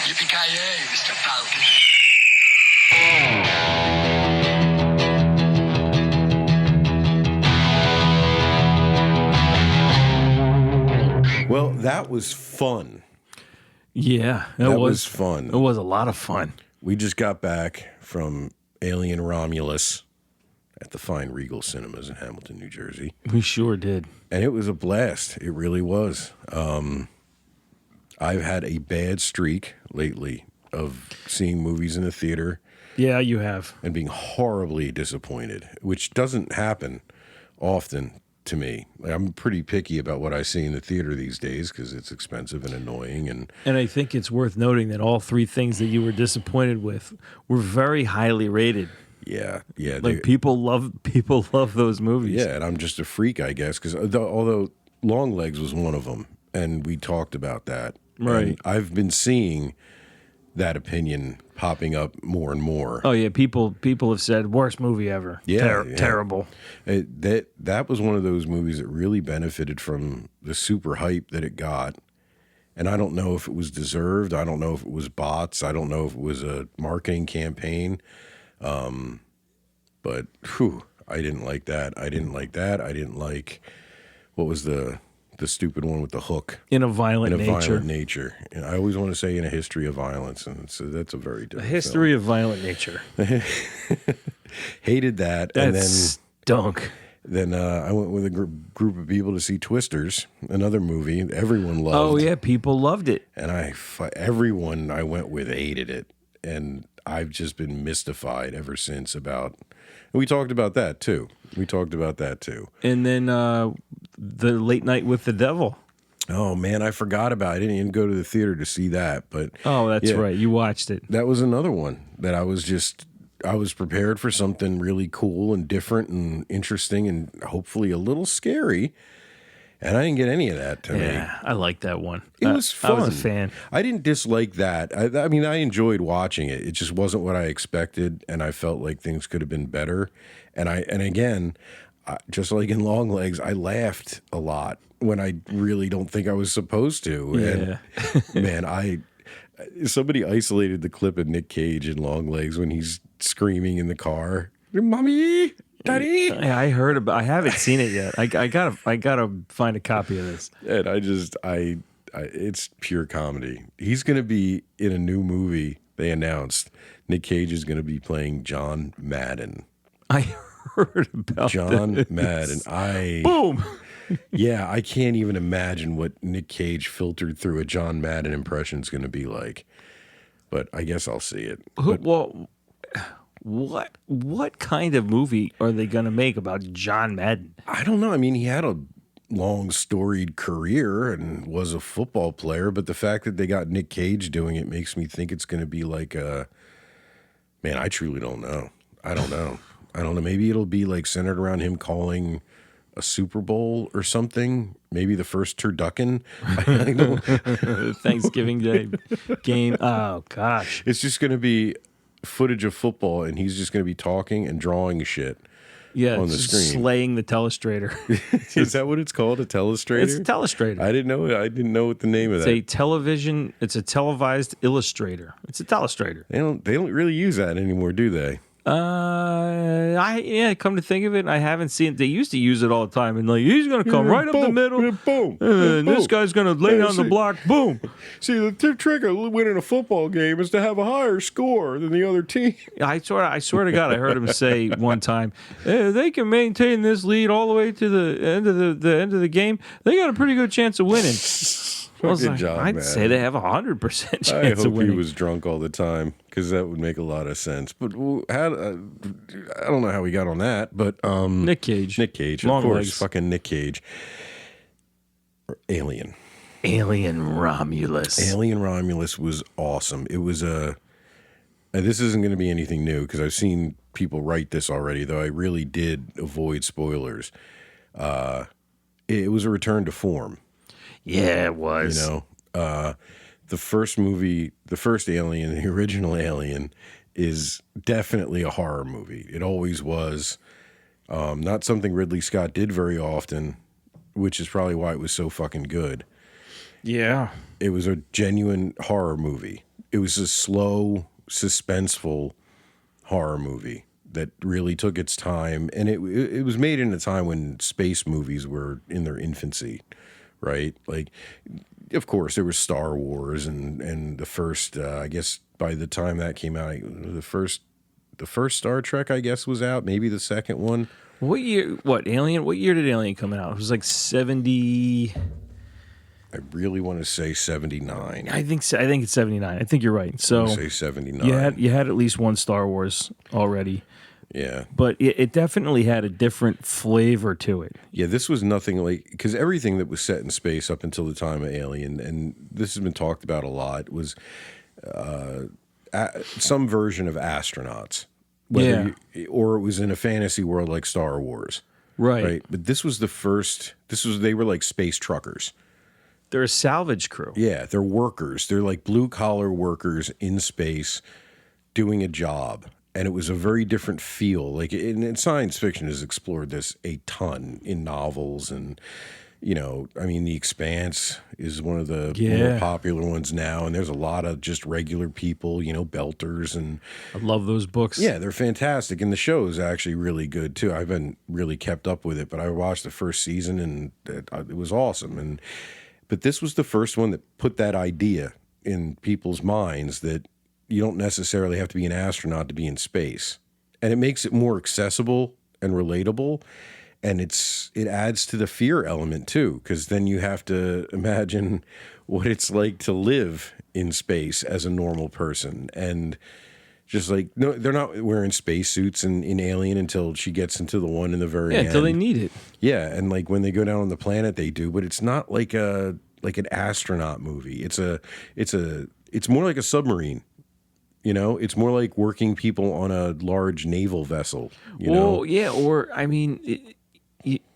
Yipee-Ki-Yay, Mr. Falcon. Well, that was fun. Yeah, That was fun. It was a lot of fun. We just got back from Alien Romulus at the fine Regal Cinemas in Hamilton, New Jersey. We sure did. And it was a blast. It really was. I've had a bad streak lately of seeing movies in the theater Yeah, you have. and being horribly disappointed, which doesn't happen often to me. Like, I'm pretty picky about what I see in the theater these days because it's expensive and annoying. And And I think it's worth noting that all three things that you were disappointed with were very highly rated. yeah, Like people love those movies. yeah, and I'm just a freak, I guess, because although Longlegs was one of them, and we talked about that. Right. And I've been seeing that opinion popping up more and more. Oh yeah, people have said worst movie ever. Yeah, yeah. Terrible. That was one of those movies that really benefited from the super hype that it got. And I don't know if it was deserved. I don't know if it was bots. I don't know if it was a marketing campaign. But whew, I didn't like that. I didn't like what was the stupid one with the hook? In a Violent Nature. Violent Nature. And I always want to say in a history of violence, and so that's a very A different History of Violent Nature. film. Hated that, That and then stunk. Then I went with a group of people to see Twisters, another movie everyone loved. Oh yeah, people loved it. And everyone I went with hated it, and I've just been mystified ever since about. And we talked about that too. And then the Late Night with the Devil. Oh man, I forgot about it. I didn't even go to the theater to see that, but Oh, that's yeah, right. You watched it. that was another one that I was prepared for something really cool and different and interesting and hopefully a little scary. And I didn't get any of that to me. Yeah, I like that one. It was fun. I was a fan. I didn't dislike that. I mean, I enjoyed watching it. It just wasn't what I expected, and I felt like things could have been better. And again, just like in Longlegs, I laughed a lot when I really don't think I was supposed to. Yeah. And man, somebody isolated the clip of Nick Cage in Longlegs when he's screaming in the car, "Mommy, Daddy!" I heard about. I haven't seen it yet. I gotta find a copy of this. And it's pure comedy. He's going to be in a new movie. They announced Nick Cage is going to be playing John Madden. I heard about John this. Madden. Boom. Yeah, I can't even imagine what Nick Cage filtered through a John Madden impression is going to be like. But I guess I'll see it. Well, what kind of movie are they going to make about John Madden? I don't know. I mean, he had a long storied career and was a football player, but the fact that they got Nick Cage doing it makes me think it's going to be like man, I truly don't know. I don't know. Maybe it'll be like centered around him calling a Super Bowl or something. Maybe the first turducken. I know. Thanksgiving Day game. Oh gosh. It's just going to be footage of football, and he's just going to be talking and drawing shit. Yeah, on the it's screen. Slaying the telestrator. Is that what it's called? A telestrator? It's a telestrator. I didn't know what the name of It's that. It's a televised illustrator. It's a telestrator. They don't really use that anymore, do they? Come to think of it, I haven't seen it. They used to use it all the time, and like he's gonna come right up the middle, boom, and this guy's gonna lay down the block, boom. See, the trick of winning a football game is to have a higher score than the other team. I swear to God, I heard him say one time, they can maintain this lead all the way to the end of the end of the game. They got a pretty good chance of winning. I was Good like, job, I'd man. say they have 100% chance I of hope winning. he was drunk all the time because that would make a lot of sense. But I don't know how we got on that. But Nick Cage, Long of course, legs. fucking Nick Cage. Alien Romulus. Alien Romulus was awesome. It was this isn't going to be anything new because I've seen people write this already. Though I really did avoid spoilers. It was a return to form. Yeah, it was. You know, the first movie, the first Alien, the original Alien, is definitely a horror movie. It always was. Not something Ridley Scott did very often, which is probably why it was so fucking good. Yeah. It was a genuine horror movie. it was a slow, suspenseful horror movie that really took its time, and it was made in a time when space movies were in their infancy, right? Like, of course, there was Star Wars and the first, I guess by the time that came out, the first Star Trek, I guess, was out. Maybe the second one. What year? What Alien? What year did Alien come out? It was like 70. I really want to say 79. I think it's 79. I think you're right. So I say 79. you had at least one Star Wars already. Yeah. But it definitely had a different flavor to it. Yeah, this was nothing like, because everything that was set in space up until the time of Alien, and this has been talked about a lot, was some version of astronauts. Or it was in a fantasy world like Star Wars. Right. But this was the first, they were like space truckers. They're a salvage crew. Yeah, they're workers. They're like blue-collar workers in space doing a job. And it was a very different feel. Like, and science fiction has explored this a ton in novels. And, I mean, The Expanse is one of the more popular ones now. And there's a lot of just regular people, belters. And I love those books. Yeah, they're fantastic. And the show is actually really good, too. I haven't really kept up with it, but I watched the first season, and it was awesome. But this was the first one that put that idea in people's minds that you don't necessarily have to be an astronaut to be in space. And it makes it more accessible and relatable. And it adds to the fear element, too, because then you have to imagine what it's like to live in space as a normal person. And just like, no, they're not wearing spacesuits in Alien until she gets into the one in the very end. Until they need it. Yeah, and like when they go down on the planet, they do, but it's not like an astronaut movie. It's more like a submarine. It's more like working people on a large naval vessel. Well, yeah, or I mean,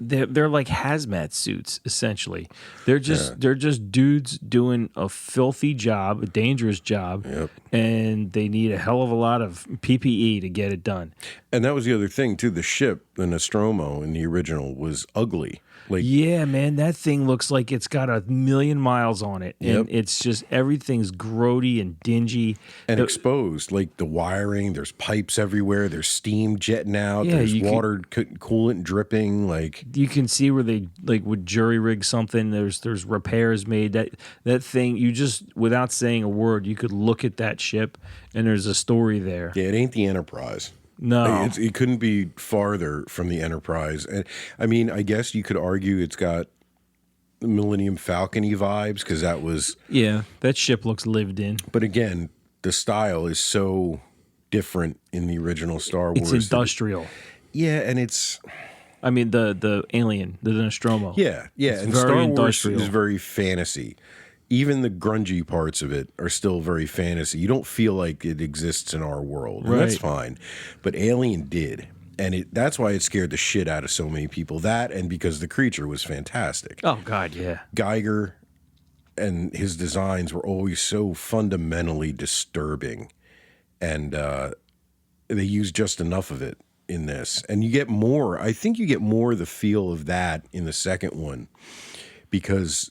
they're like hazmat suits essentially. They're just dudes doing a filthy job, a dangerous job, and they need a hell of a lot of PPE to get it done. And that was the other thing too. The ship, the Nostromo in the original, was ugly. Like, yeah, man, that thing looks like it's got 1,000,000 miles on it, and it's just everything's grody and dingy and exposed. Like the wiring, there's pipes everywhere. There's steam jetting out. There's water coolant dripping. Like you can see where they would jury rig something. There's repairs made. That thing, you just without saying a word, you could look at that ship, and there's a story there. Yeah, it ain't the Enterprise. No, it couldn't be farther from the Enterprise. And I mean, I guess you could argue it's got Millennium Falcon-y vibes because that was... Yeah, that ship looks lived in. But again, the style is so different in the original Star Wars. It's industrial. Yeah, and it's... I mean, the alien, the Nostromo. Yeah, it's and very Star industrial. Wars is very fantasy. Even the grungy parts of it are still very fantasy. You don't feel like it exists in our world. And that's fine. But Alien did. And that's why it scared the shit out of so many people. That and because the creature was fantastic. Oh, God, yeah. Geiger and his designs were always so fundamentally disturbing. And they used just enough of it in this. And you get more. I think you get more of the feel of that in the second one. Because...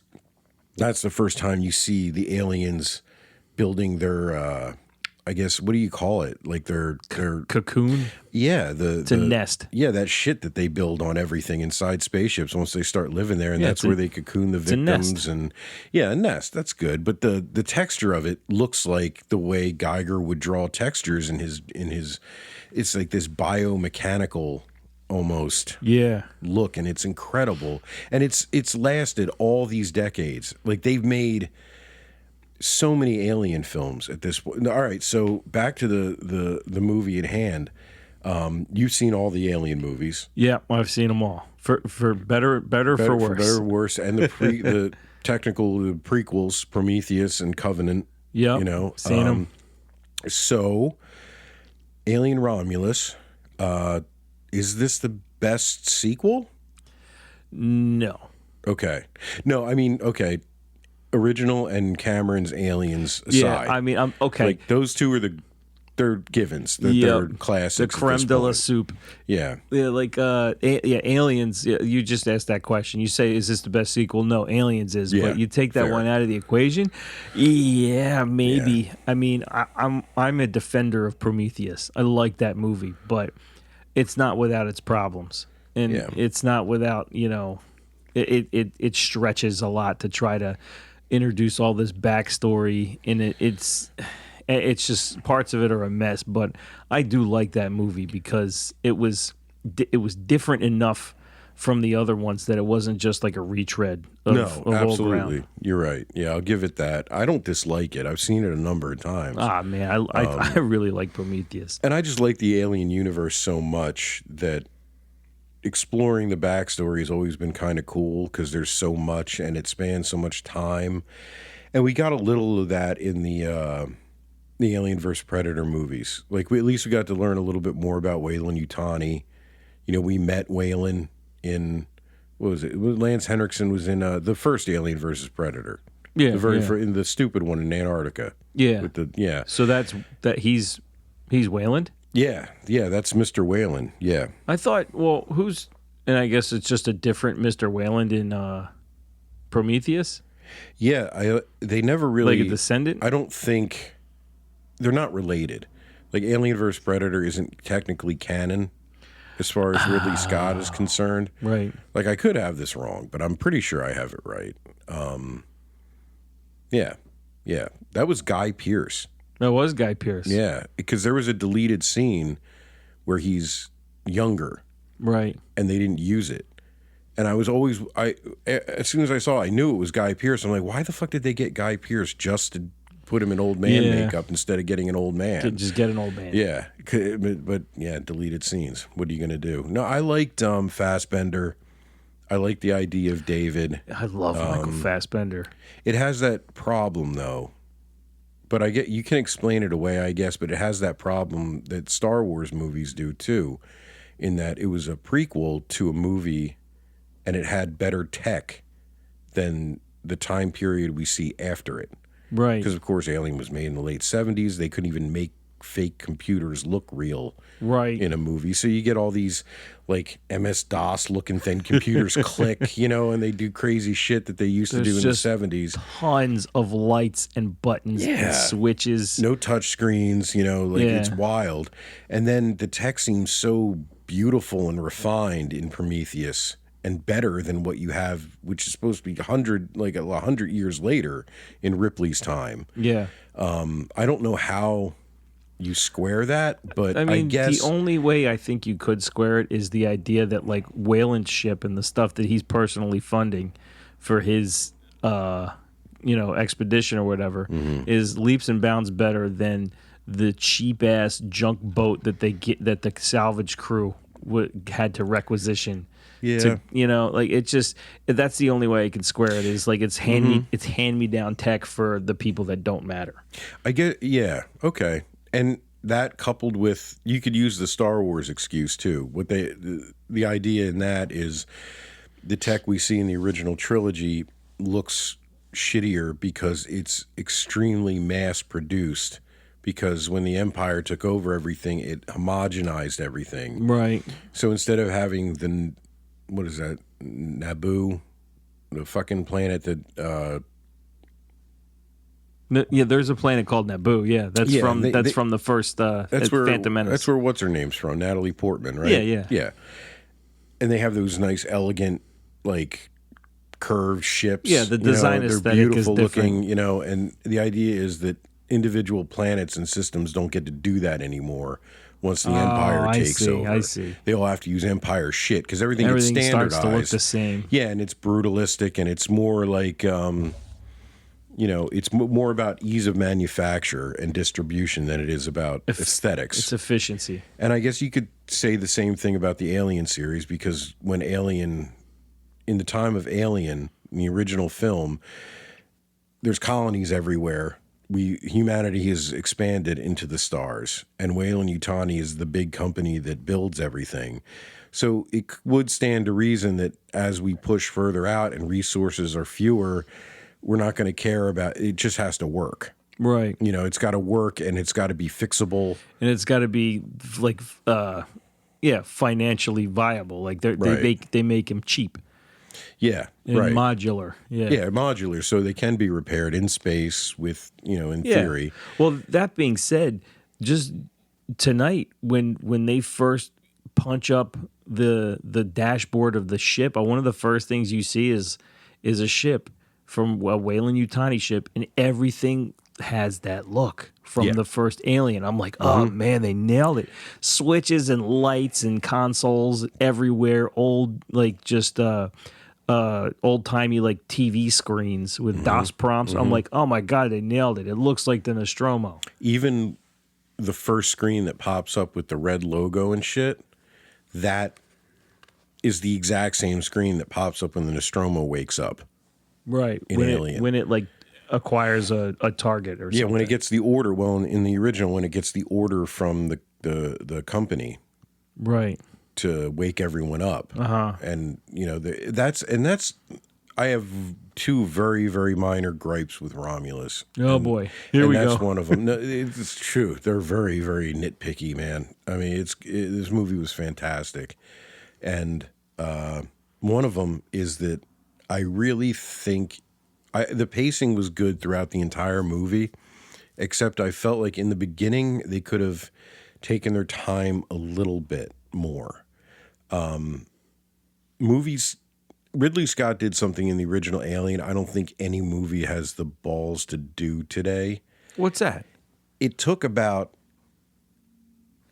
that's the first time you see the aliens building their, I guess, what do you call it? Like their cocoon? Yeah. It's a nest. Yeah, that shit that they build on everything inside spaceships once they start living there. And that's where they cocoon the victims. And yeah, a nest. That's good. But the texture of it looks like the way Geiger would draw textures in his it's like this biomechanical almost look, and it's incredible, and it's lasted all these decades. Like they've made so many Alien films at this point. All right, so back to the movie at hand. You've seen all the Alien movies. Yeah, I've seen them all. For better for worse. For better or worse, and the technical prequels, Prometheus and Covenant. Yeah, seen them. So, Alien Romulus. Is this the best sequel? No. Okay. No, I mean, okay. Original and Cameron's Aliens aside. Yeah, I mean, I'm okay. Like those two are the they're givens. They're Yep. classics. The creme de la soup. Yeah. Yeah, like Aliens. Yeah, you just asked that question. You say, "Is this the best sequel?" No, Aliens is. Yeah, But you take that fair. one out of the equation. Yeah, maybe. I mean, I'm a defender of Prometheus. I like that movie, but it's not without its problems, and it's not without it stretches a lot to try to introduce all this backstory, and it's just parts of it are a mess. But I do like that movie because it was different enough from the other ones that it wasn't just like a retread of old absolutely. ground. You're right. Yeah, I'll give it that. I don't dislike it. I've seen it a number of times. Ah man, I really like Prometheus. And I just like the alien universe so much that exploring the backstory has always been kind of cool because there's so much and it spans so much time. And we got a little of that in the Alien vs. Predator movies. Like, at least we got to learn a little bit more about Weyland-Yutani. We met Weyland in, what was it? Lance Henriksen was in the first Alien vs. Predator. Yeah, in the stupid one in Antarctica. Yeah. Yeah. So he's Wayland? Yeah, that's Mr. Weyland. Yeah. I thought, well, and I guess it's just a different Mr. Weyland in Prometheus? Yeah, they never really... Like a descendant? I don't think... They're not related. Like, Alien vs. Predator isn't technically canon as far as Ridley Scott is concerned. Right. Like, I could have this wrong, but I'm pretty sure I have it right. Yeah. That was Guy Pearce. That was Guy Pearce. Yeah, because there was a deleted scene where he's younger. Right. And they didn't use it. And I was always, as soon as I saw it, I knew it was Guy Pearce. I'm like, why the fuck did they get Guy Pearce just to put him in old man makeup instead of getting an old man? Just get an old man. Yeah. But yeah, deleted scenes. What are you going to do? No, I liked Fassbender. I like the idea of David. I love Michael Fassbender. It has that problem, though. But you can explain it away, I guess, but it has that problem that Star Wars movies do, too, in that it was a prequel to a movie and it had better tech than the time period we see after it. Right. Because, of course, Alien was made in the late 70s. They couldn't even make fake computers look real in a movie. So you get all these, like, MS-DOS looking thing, computers click, and they do crazy shit that they used to do in the 70s. Tons of lights and buttons and switches. No touch screens, it's wild. And then the tech seems so beautiful and refined in Prometheus and better than what you have, which is supposed to be 100 years later in Ripley's time. Yeah. I don't know how you square that, but I guess the only way I think you could square it is the idea that, like, Weyland's ship and the stuff that he's personally funding for his expedition or whatever is leaps and bounds better than the cheap ass junk boat that the salvage crew had to requisition. Yeah. That's the only way I can square it is like it's hand me down tech for the people that don't matter. I get, yeah, okay. And that coupled with, you could use the Star Wars excuse too. What the idea in that is the tech we see in the original trilogy looks shittier because it's extremely mass produced. Because when the Empire took over everything, it homogenized everything. Right. So instead of having what is that, Naboo, the fucking planet that... there's a planet called Naboo. Yeah, that's from the first Phantom Menace. That's where what's her name's from, Natalie Portman, right? Yeah. And they have those nice, elegant, like curved ships. Yeah, the design they're aesthetic beautiful is different. looking. And the idea is that individual planets and systems don't get to do that anymore. Once the Empire takes over, I see. They all have to use Empire shit because everything gets standardized. Starts to look the same. Yeah, and it's brutalistic, and it's more like. It's more about ease of manufacture and distribution than it is about aesthetics. It's efficiency. And I guess you could say the same thing about the Alien series because in the time of Alien, in the original film, there's colonies everywhere. Humanity has expanded into the stars, and Weyland-Yutani is the big company that builds everything. So it would stand to reason that as we push further out and resources are fewer, we're not going to care about it. Just has to work. Right. You know, it's got to work and it's got to be fixable. And it's got to be like, financially viable. Like they make them cheap Yeah, and right. modular. Yeah. Yeah, modular, so they can be repaired in space with, in theory. Well, that being said, just tonight when they first punch up the dashboard of the ship, one of the first things you see is a ship from a Weyland-Yutani ship, and everything has that look from the first Alien. I'm like, oh man, they nailed it. Switches and lights and consoles everywhere. Old old timey like TV screens with DOS prompts. I'm like, oh my god, they nailed it. It looks like the Nostromo. Even the first screen that pops up with the red logo and shit, that is the exact same screen that pops up when the Nostromo wakes up. Right. In Alien. When it like acquires a target or something. Yeah, when it gets the order. Well, in the original, when it gets the order from the company. Right. To wake everyone up. And, that's I have two very, very minor gripes with Romulus. Oh, boy. Here we go. That's one of them. No, it's true. They're very, very nitpicky, man. I mean, this movie was fantastic. And one of them is that I really think the pacing was good throughout the entire movie, except I felt like in the beginning they could have taken their time a little bit more. Movies, Ridley Scott did something in the original Alien I don't think any movie has the balls to do today. What's that? It took about,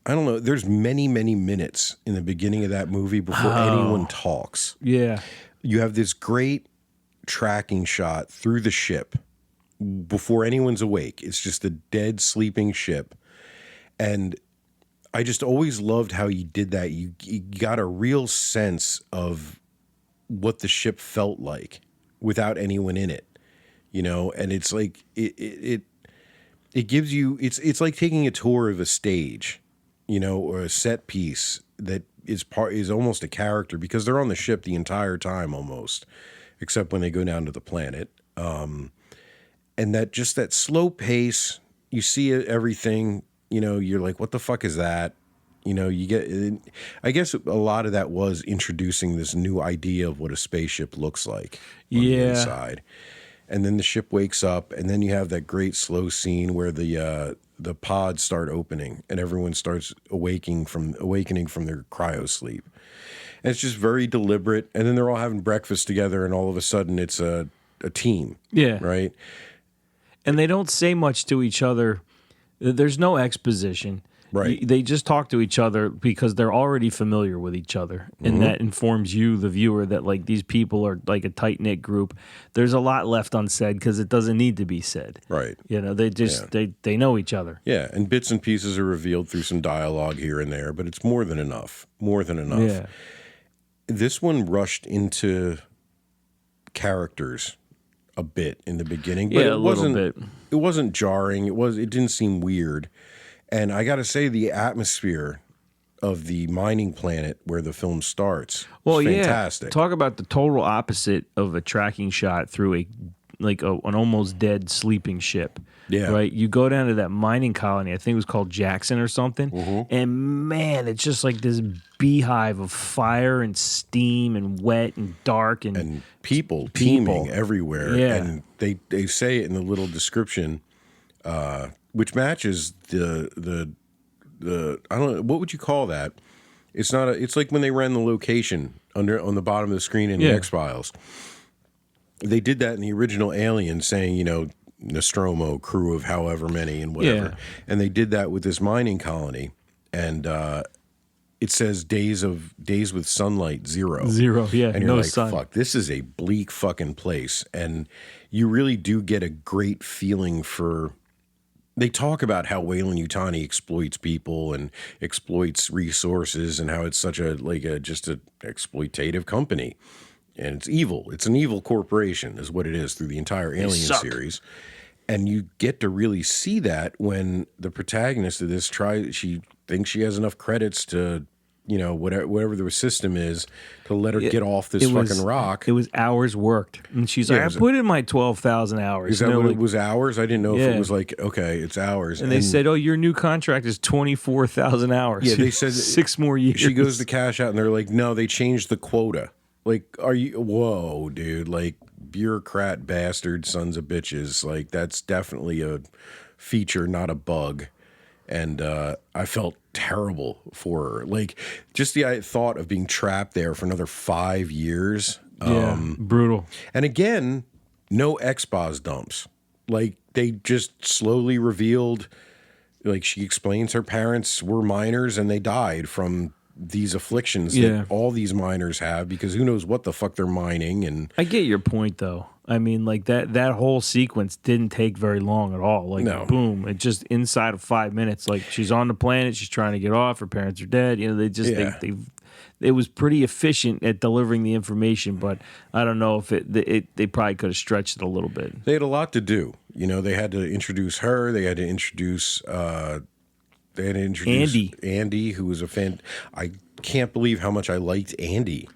I don't know, there's many, many minutes in the beginning of that movie before anyone talks. Yeah. You have this great tracking shot through the ship before anyone's awake. It's just a dead, sleeping ship. And I just always loved how you did that. You got a real sense of what the ship felt like without anyone in it, and it's like it gives you, it's like taking a tour of a stage, or a set piece that is almost a character because they're on the ship the entire time almost, except when they go down to the planet. And that slow pace, you see everything, you're like, what the fuck is that? You get, I guess a lot of that was introducing this new idea of what a spaceship looks like on the inside. And then the ship wakes up, and then you have that great slow scene where the pods start opening and everyone starts awakening from their cryo sleep. And it's just very deliberate. And then they're all having breakfast together, and all of a sudden it's a team. Yeah. Right? And they don't say much to each other. There's no exposition. Right. They just talk to each other because they're already familiar with each other. And that informs you, the viewer, that like these people are like a tight-knit group. There's a lot left unsaid because it doesn't need to be said. Right. They just, they know each other. Yeah, and bits and pieces are revealed through some dialogue here and there, but it's more than enough. More than enough. Yeah. This one rushed into characters a bit in the beginning, but it wasn't jarring. It didn't seem weird. And I got to say, the atmosphere of the mining planet where the film starts was fantastic. Talk about the total opposite of a tracking shot through an almost dead sleeping ship. Yeah. Right? You go down to that mining colony, I think it was called Jackson or something, and man, it's just like this beehive of fire and steam and wet and dark and people teeming everywhere. Yeah. And they say it in the little description, which matches the I don't know, what would you call that? It's not it's like when they ran the location on the bottom of the screen in the X-Files. They did that in the original Alien, saying, Nostromo, crew of however many and whatever. Yeah. And they did that with this mining colony, and it says days with sunlight, 0. 0, yeah. And you're no like, sun. fuck, this is a bleak fucking place. And you really do get a great feeling for. They talk about how Weyland-Yutani exploits people and exploits resources, and how it's such just an exploitative company. And it's evil. It's an evil corporation is what it is through the entire Alien series. And you get to really see that when the protagonist of this she thinks she has enough credits to whatever the system is to let her get off this fucking rock. It was hours worked, and she's like, "I put in my 12,000 hours." Is that what it was? Hours? I didn't know if it was like, okay, it's hours. And they said, "Oh, your new contract is 24,000 hours." Yeah, they said 6 more years. She goes to cash out, and they're like, "No, they changed the quota." Like, are you? Whoa, dude! Like, bureaucrat bastard sons of bitches. Like, that's definitely a feature, not a bug. And I felt terrible for her. Like, just the thought of being trapped there for another 5 years. Brutal. And again, no Xbox dumps. Like, they just slowly revealed, like, she explains her parents were miners and they died from these afflictions that all these miners have, because who knows what the fuck they're mining. And I get your point, though. I mean, like, that whole sequence didn't take very long at all. Like, boom, it just inside of 5 minutes. Like, she's on the planet, she's trying to get off, her parents are dead. They just it was pretty efficient at delivering the information, but I don't know if they probably could have stretched it a little bit. They had a lot to do. They had to introduce her. They had to introduce Andy, who was a fan. I can't believe how much I liked Andy.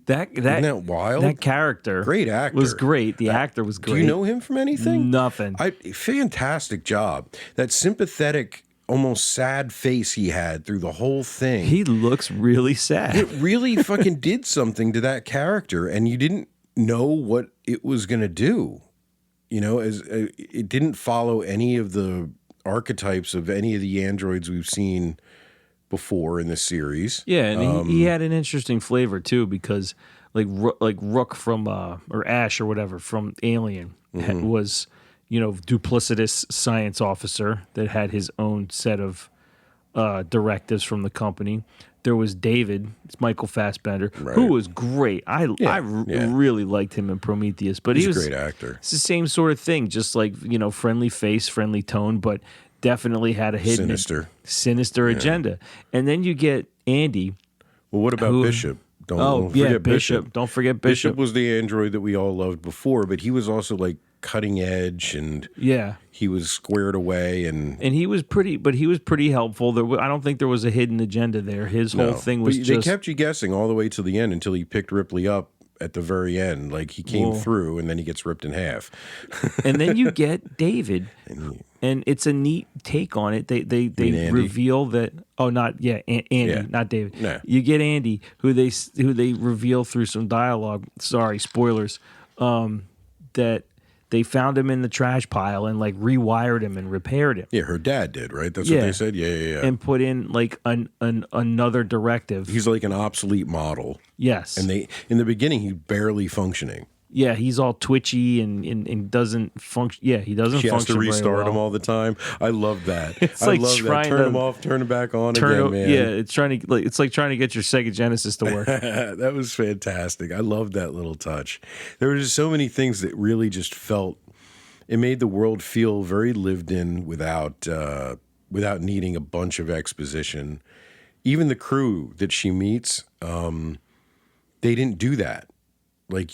Isn't that wild? That character, great actor, was great. The actor was great. Do you know him from anything? Nothing. Fantastic job. That sympathetic, almost sad face he had through the whole thing. He looks really sad. It really fucking did something to that character, and you didn't know what it was going to do. As it didn't follow any of the archetypes of any of the androids we've seen before in this series. Yeah, and he had an interesting flavor too, because like Rook from or Ash or whatever from Alien was, duplicitous science officer that had his own set of directives from the company. There was David, it's Michael Fassbender, who was great. I really liked him in Prometheus, but he was a great actor. It's the same sort of thing, just like, friendly face, friendly tone, but definitely had a hidden sinister agenda. And then you get Andy. Well, what about Bishop? Don't forget Bishop. Don't forget Bishop. Bishop was the android that we all loved before, but he was also like cutting edge, and he was squared away, and he was pretty helpful. I don't think there was a hidden agenda there. His whole thing was they kept you guessing all the way to the end until he picked Ripley up at the very end. Like, he came through, and then he gets ripped in half. And then you get David, and it's a neat take on it. They reveal that Andy, not David. No. You get Andy, who they reveal through some dialogue. Sorry, spoilers. That they found him in the trash pile and like rewired him and repaired him. Yeah, her dad did, right? That's what they said. Yeah. And put in like another directive. He's like an obsolete model. Yes. And in the beginning, he's barely functioning. Yeah, he's all twitchy and doesn't function. Yeah, he doesn't function. She has to restart him all the time. I love that. I love that. Turn him off, turn him back on again, man. Yeah, it's like trying to get your Sega Genesis to work. That was fantastic. I loved that little touch. There were just so many things that really just felt. It made the world feel very lived in without needing a bunch of exposition. Even the crew that she meets, they didn't do that. Like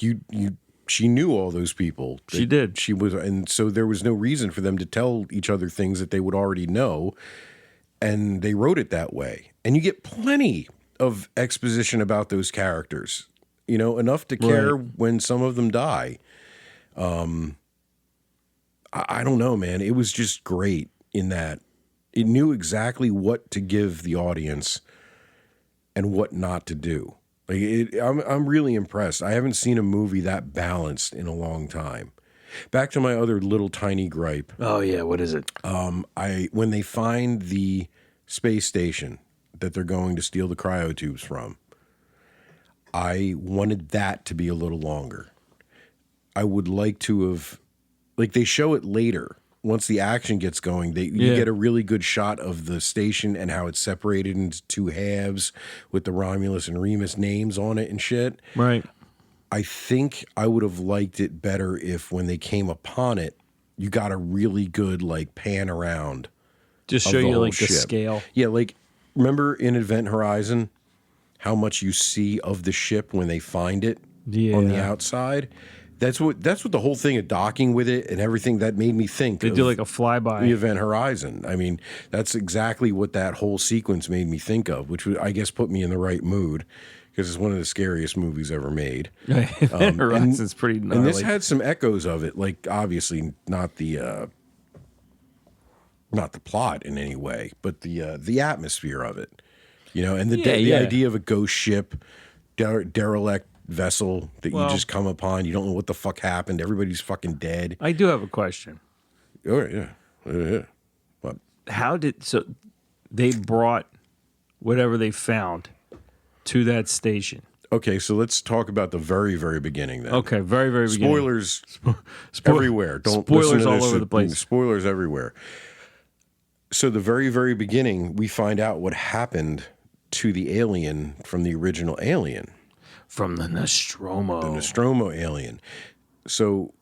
she knew all those people. She did. She was, and so there was no reason for them to tell each other things that they would already know, and they wrote it that way. And you get plenty of exposition about those characters. Enough to care when some of them die. I don't know, man. It was just great in that it knew exactly what to give the audience and what not to do. Like I'm really impressed. I haven't seen a movie that balanced in a long time. Back to my other little tiny gripe. Oh yeah, what is it? When they find the space station that they're going to steal the cryotubes from, I wanted that to be a little longer. I would like to have, like, they show it later. Once the action gets going, you get a really good shot of the station and how it's separated into two halves with the Romulus and Remus names on it and shit. Right. I think I would have liked it better if when they came upon it, you got a really good like pan around. Just show you like the scale. Yeah, like remember in Event Horizon how much you see of the ship when they find it on the outside? That's what the whole thing of docking with it and everything that made me think. They do like a flyby. The Event Horizon. I mean, that's exactly what that whole sequence made me think of, which I guess put me in the right mood because it's one of the scariest movies ever made. Event Horizon's pretty gnarly. And this had some echoes of it, like obviously not the plot in any way, but the atmosphere of it. And the idea of a ghost ship, derelict vessel that you just come upon. You don't know what the fuck happened. Everybody's fucking dead. I do have a question. Oh, yeah. What? So they brought whatever they found to that station. Okay, so let's talk about the very, very beginning then. Okay, very, very beginning. Spoilers everywhere. Don't Spoilers listen to all this. over the place. Spoilers everywhere. So the very, very beginning, we find out what happened to the alien from the original Alien. From the Nostromo. The Nostromo alien. So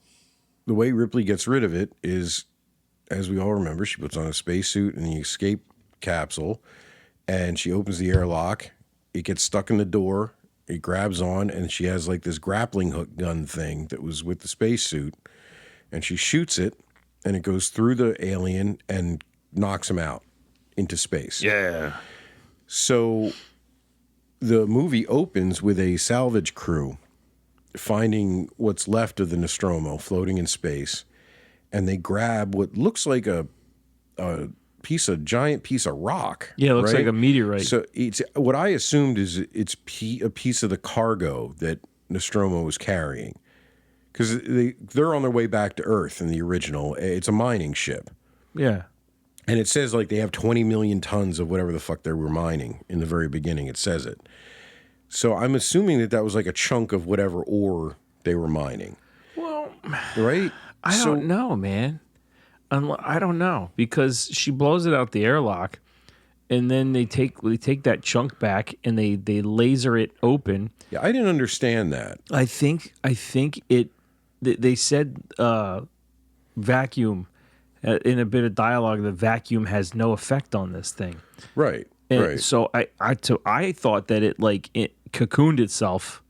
the way Ripley gets rid of it is, as we all remember, she puts on a spacesuit and the escape capsule, and she opens the airlock. It gets stuck in the door. It grabs on, and she has like this grappling hook gun thing that was with the spacesuit, and she shoots it, and it goes through the alien and knocks him out into space. Yeah. So the movie opens with a salvage crew finding what's left of the Nostromo floating in space, and they grab what looks like a giant piece of rock. Yeah, it looks like a meteorite. So it's what I assumed is it's a piece of the cargo that Nostromo was carrying, because they're on their way back to Earth in the original. It's a mining ship. Yeah. And it says like they have 20 million tons of whatever the fuck they were mining in the very beginning. It says it. So I'm assuming that was like a chunk of whatever ore they were mining. Well, right? I don't know, man. I don't know, because she blows it out the airlock, and then they take that chunk back and they laser it open. Yeah, I didn't understand that. I think it. They said vacuum. In a bit of dialogue, the vacuum has no effect on this thing. Right. And right. so I thought that it cocooned itself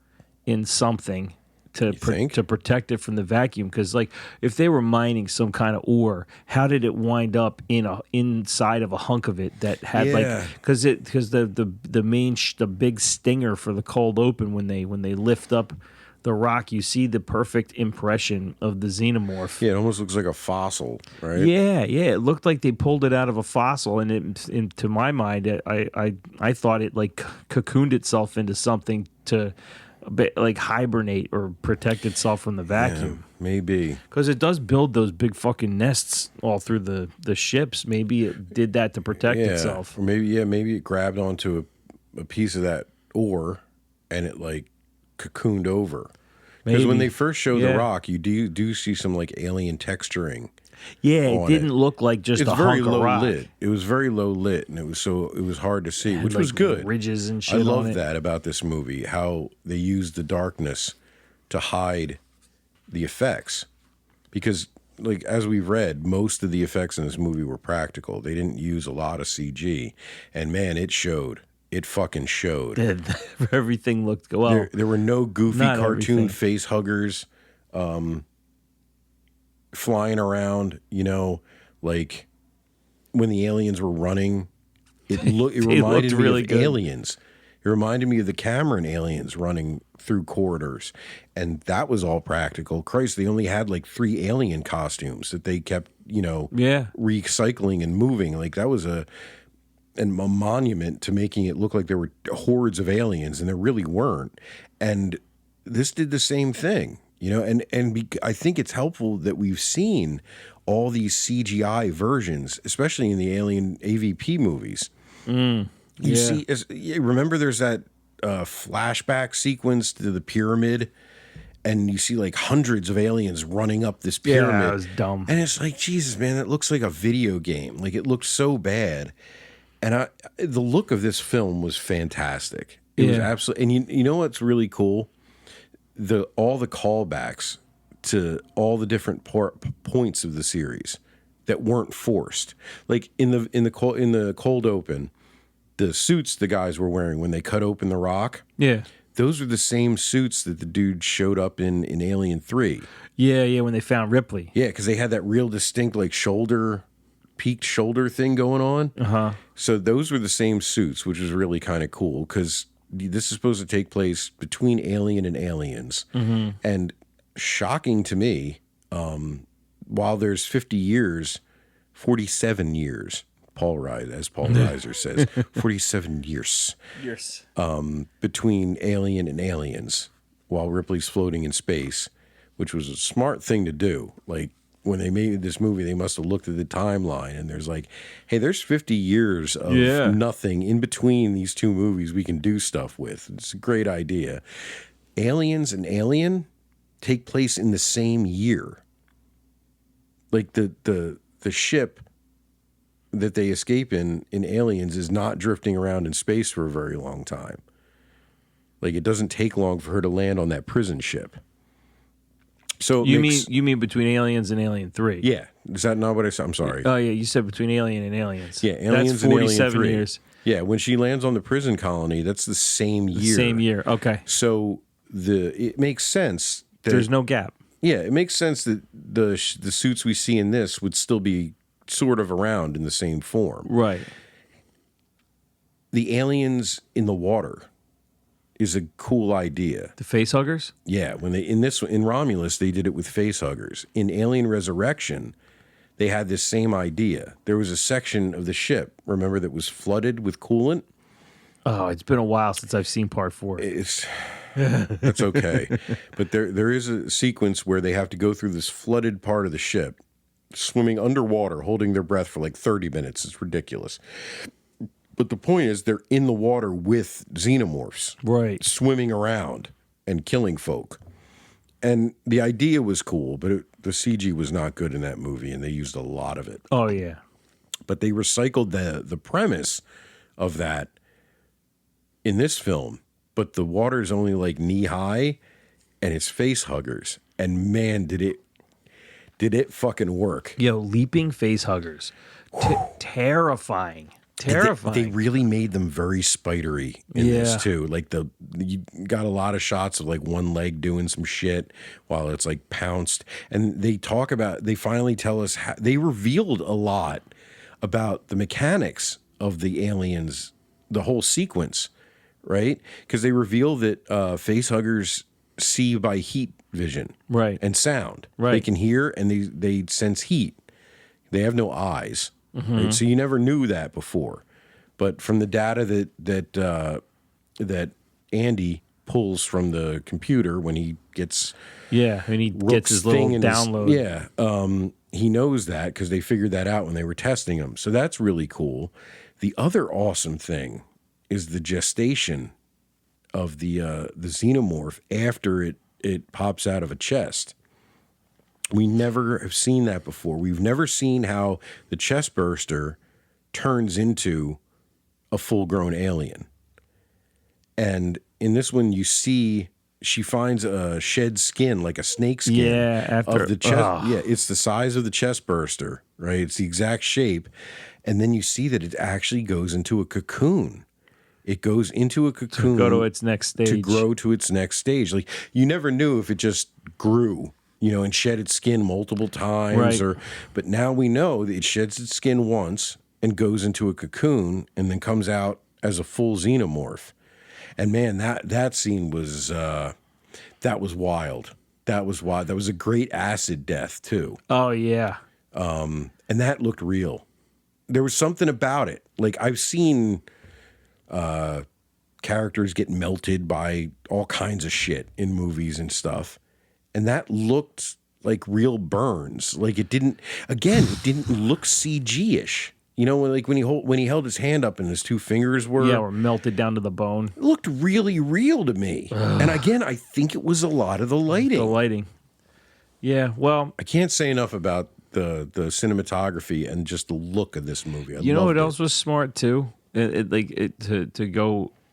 in something to protect it from the vacuum, because like if they were mining some kind of ore, how did it wind up inside of a hunk of it that had because the big stinger for the cold open when they lift up the rock, you see the perfect impression of the xenomorph. Yeah, it almost looks like a fossil, right? Yeah. It looked like they pulled it out of a fossil, and to my mind, I thought it like cocooned itself into something to like hibernate or protect itself from the vacuum. Yeah, maybe. Because it does build those big fucking nests all through the ships. Maybe it did that to protect itself. Or maybe it grabbed onto a piece of that ore and it like cocooned over. Because when they first show the rock, you do see some like alien texturing. Yeah, it didn't look like just a hunk of rock. Lit. It was very low lit, and it was hard to see, which was good. Ridges and shit. I love that about this movie, how they used the darkness to hide the effects. Because, like as we've read, most of the effects in this movie were practical. They didn't use a lot of CG, and man, it showed. It fucking showed. Everything looked well. There were no goofy cartoon face huggers flying around, like when the aliens were running. It reminded me of aliens. It reminded me of the Cameron aliens running through corridors. And that was all practical. Christ, they only had like 3 alien costumes that they kept, recycling and moving. Like that was a monument to making it look like there were hordes of aliens, and there really weren't. And this did the same thing, I think it's helpful that we've seen all these CGI versions, especially in the Alien AVP movies. You see, remember there's that flashback sequence to the pyramid, and you see like hundreds of aliens running up this pyramid. Yeah, that was dumb. And it's like, Jesus, man, that looks like a video game. Like it looked so bad. And the look of this film was fantastic. It was absolutely, and you know what's really cool? All the callbacks to all the different points of the series that weren't forced. Like in the cold open, the suits the guys were wearing when they cut open the rock. Yeah. those are the same suits that the dude showed up in Alien 3. Yeah, when they found Ripley. Yeah, because they had that real distinct like peaked shoulder thing going on. Uh-huh. So those were the same suits, which was really kind of cool because this is supposed to take place between Alien and Aliens. Mm-hmm. And shocking to me, while there's 50 years, 47 years, Paul Reiser says, 47 years between Alien and Aliens while Ripley's floating in space, which was a smart thing to do. Like, when they made this movie, they must have looked at the timeline and there's like, hey, there's 50 years of nothing in between these two movies we can do stuff with. It's a great idea. Aliens and Alien take place in the same year. Like the ship that they escape in Aliens is not drifting around in space for a very long time. Like, it doesn't take long for her to land on that prison ship. So you mean between Aliens and Alien 3? Yeah. Is that not what I said? I'm sorry. Oh, yeah, you said between Alien and Aliens. Yeah, Aliens that's and 47 Alien 3. years. Yeah, when she lands on the prison colony, that's the same year. Same year, okay. So it makes sense that there's no gap. Yeah, it makes sense that the suits we see in this would still be sort of around in the same form. Right. The aliens in the water is a cool idea. The facehuggers? Yeah, when in Romulus they did it with facehuggers. In Alien Resurrection, they had this same idea. There was a section of the ship, remember, that was flooded with coolant. Oh, it's been a while since I've seen part 4. That's okay. But there is a sequence where they have to go through this flooded part of the ship, swimming underwater, holding their breath for like 30 minutes. It's ridiculous. But the point is, they're in the water with xenomorphs, right, swimming around and killing folk. And the idea was cool, but the CG was not good in that movie, and they used a lot of it. Oh, yeah. But they recycled the premise of that in this film, but the water's only like knee high, and it's face huggers. And man, did it fucking work. Yo, leaping face huggers. Terrifying. They really made them very spidery in this too. Like you got a lot of shots of like one leg doing some shit while it's like pounced. And they finally tell us they revealed a lot about the mechanics of the aliens, the whole sequence, right? Because they reveal that facehuggers see by heat vision, right, and sound. Right. They can hear and they sense heat. They have no eyes. Mm-hmm. Right? So you never knew that before, but from the data that Andy pulls from the computer when he gets when he gets his little download, he knows that because they figured that out when they were testing him. So that's really cool. The other awesome thing is the gestation of the xenomorph after it pops out of a chest. We never have seen that before. We've never seen how the chest burster turns into a full-grown alien. And in this one, you see she finds a shed skin, like a snake skin, of the chest. Oh. Yeah, it's the size of the chest burster, right? It's the exact shape. And then you see that it actually goes into a cocoon. It goes into a cocoon to go to its next stage. To grow to its next stage. Like, you never knew if it just grew, and shed its skin multiple times, right. But now we know that it sheds its skin once and goes into a cocoon and then comes out as a full xenomorph. And man, that scene was that was wild. That was wild. That was a great acid death too. Oh yeah. And that looked real. There was something about it. Like, I've seen characters get melted by all kinds of shit in movies and stuff. And that looked like real burns. Like, it didn't look CG-ish. Like when he held his hand up and his two fingers were melted down to the bone. It looked really real to me. And again, I think it was a lot of the lighting. The lighting. Yeah, well, I can't say enough about the cinematography and just the look of this movie. You know what else was smart too?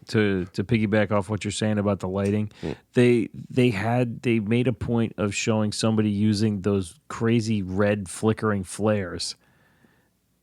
To piggyback off what you're saying about the lighting, they made a point of showing somebody using those crazy red flickering flares,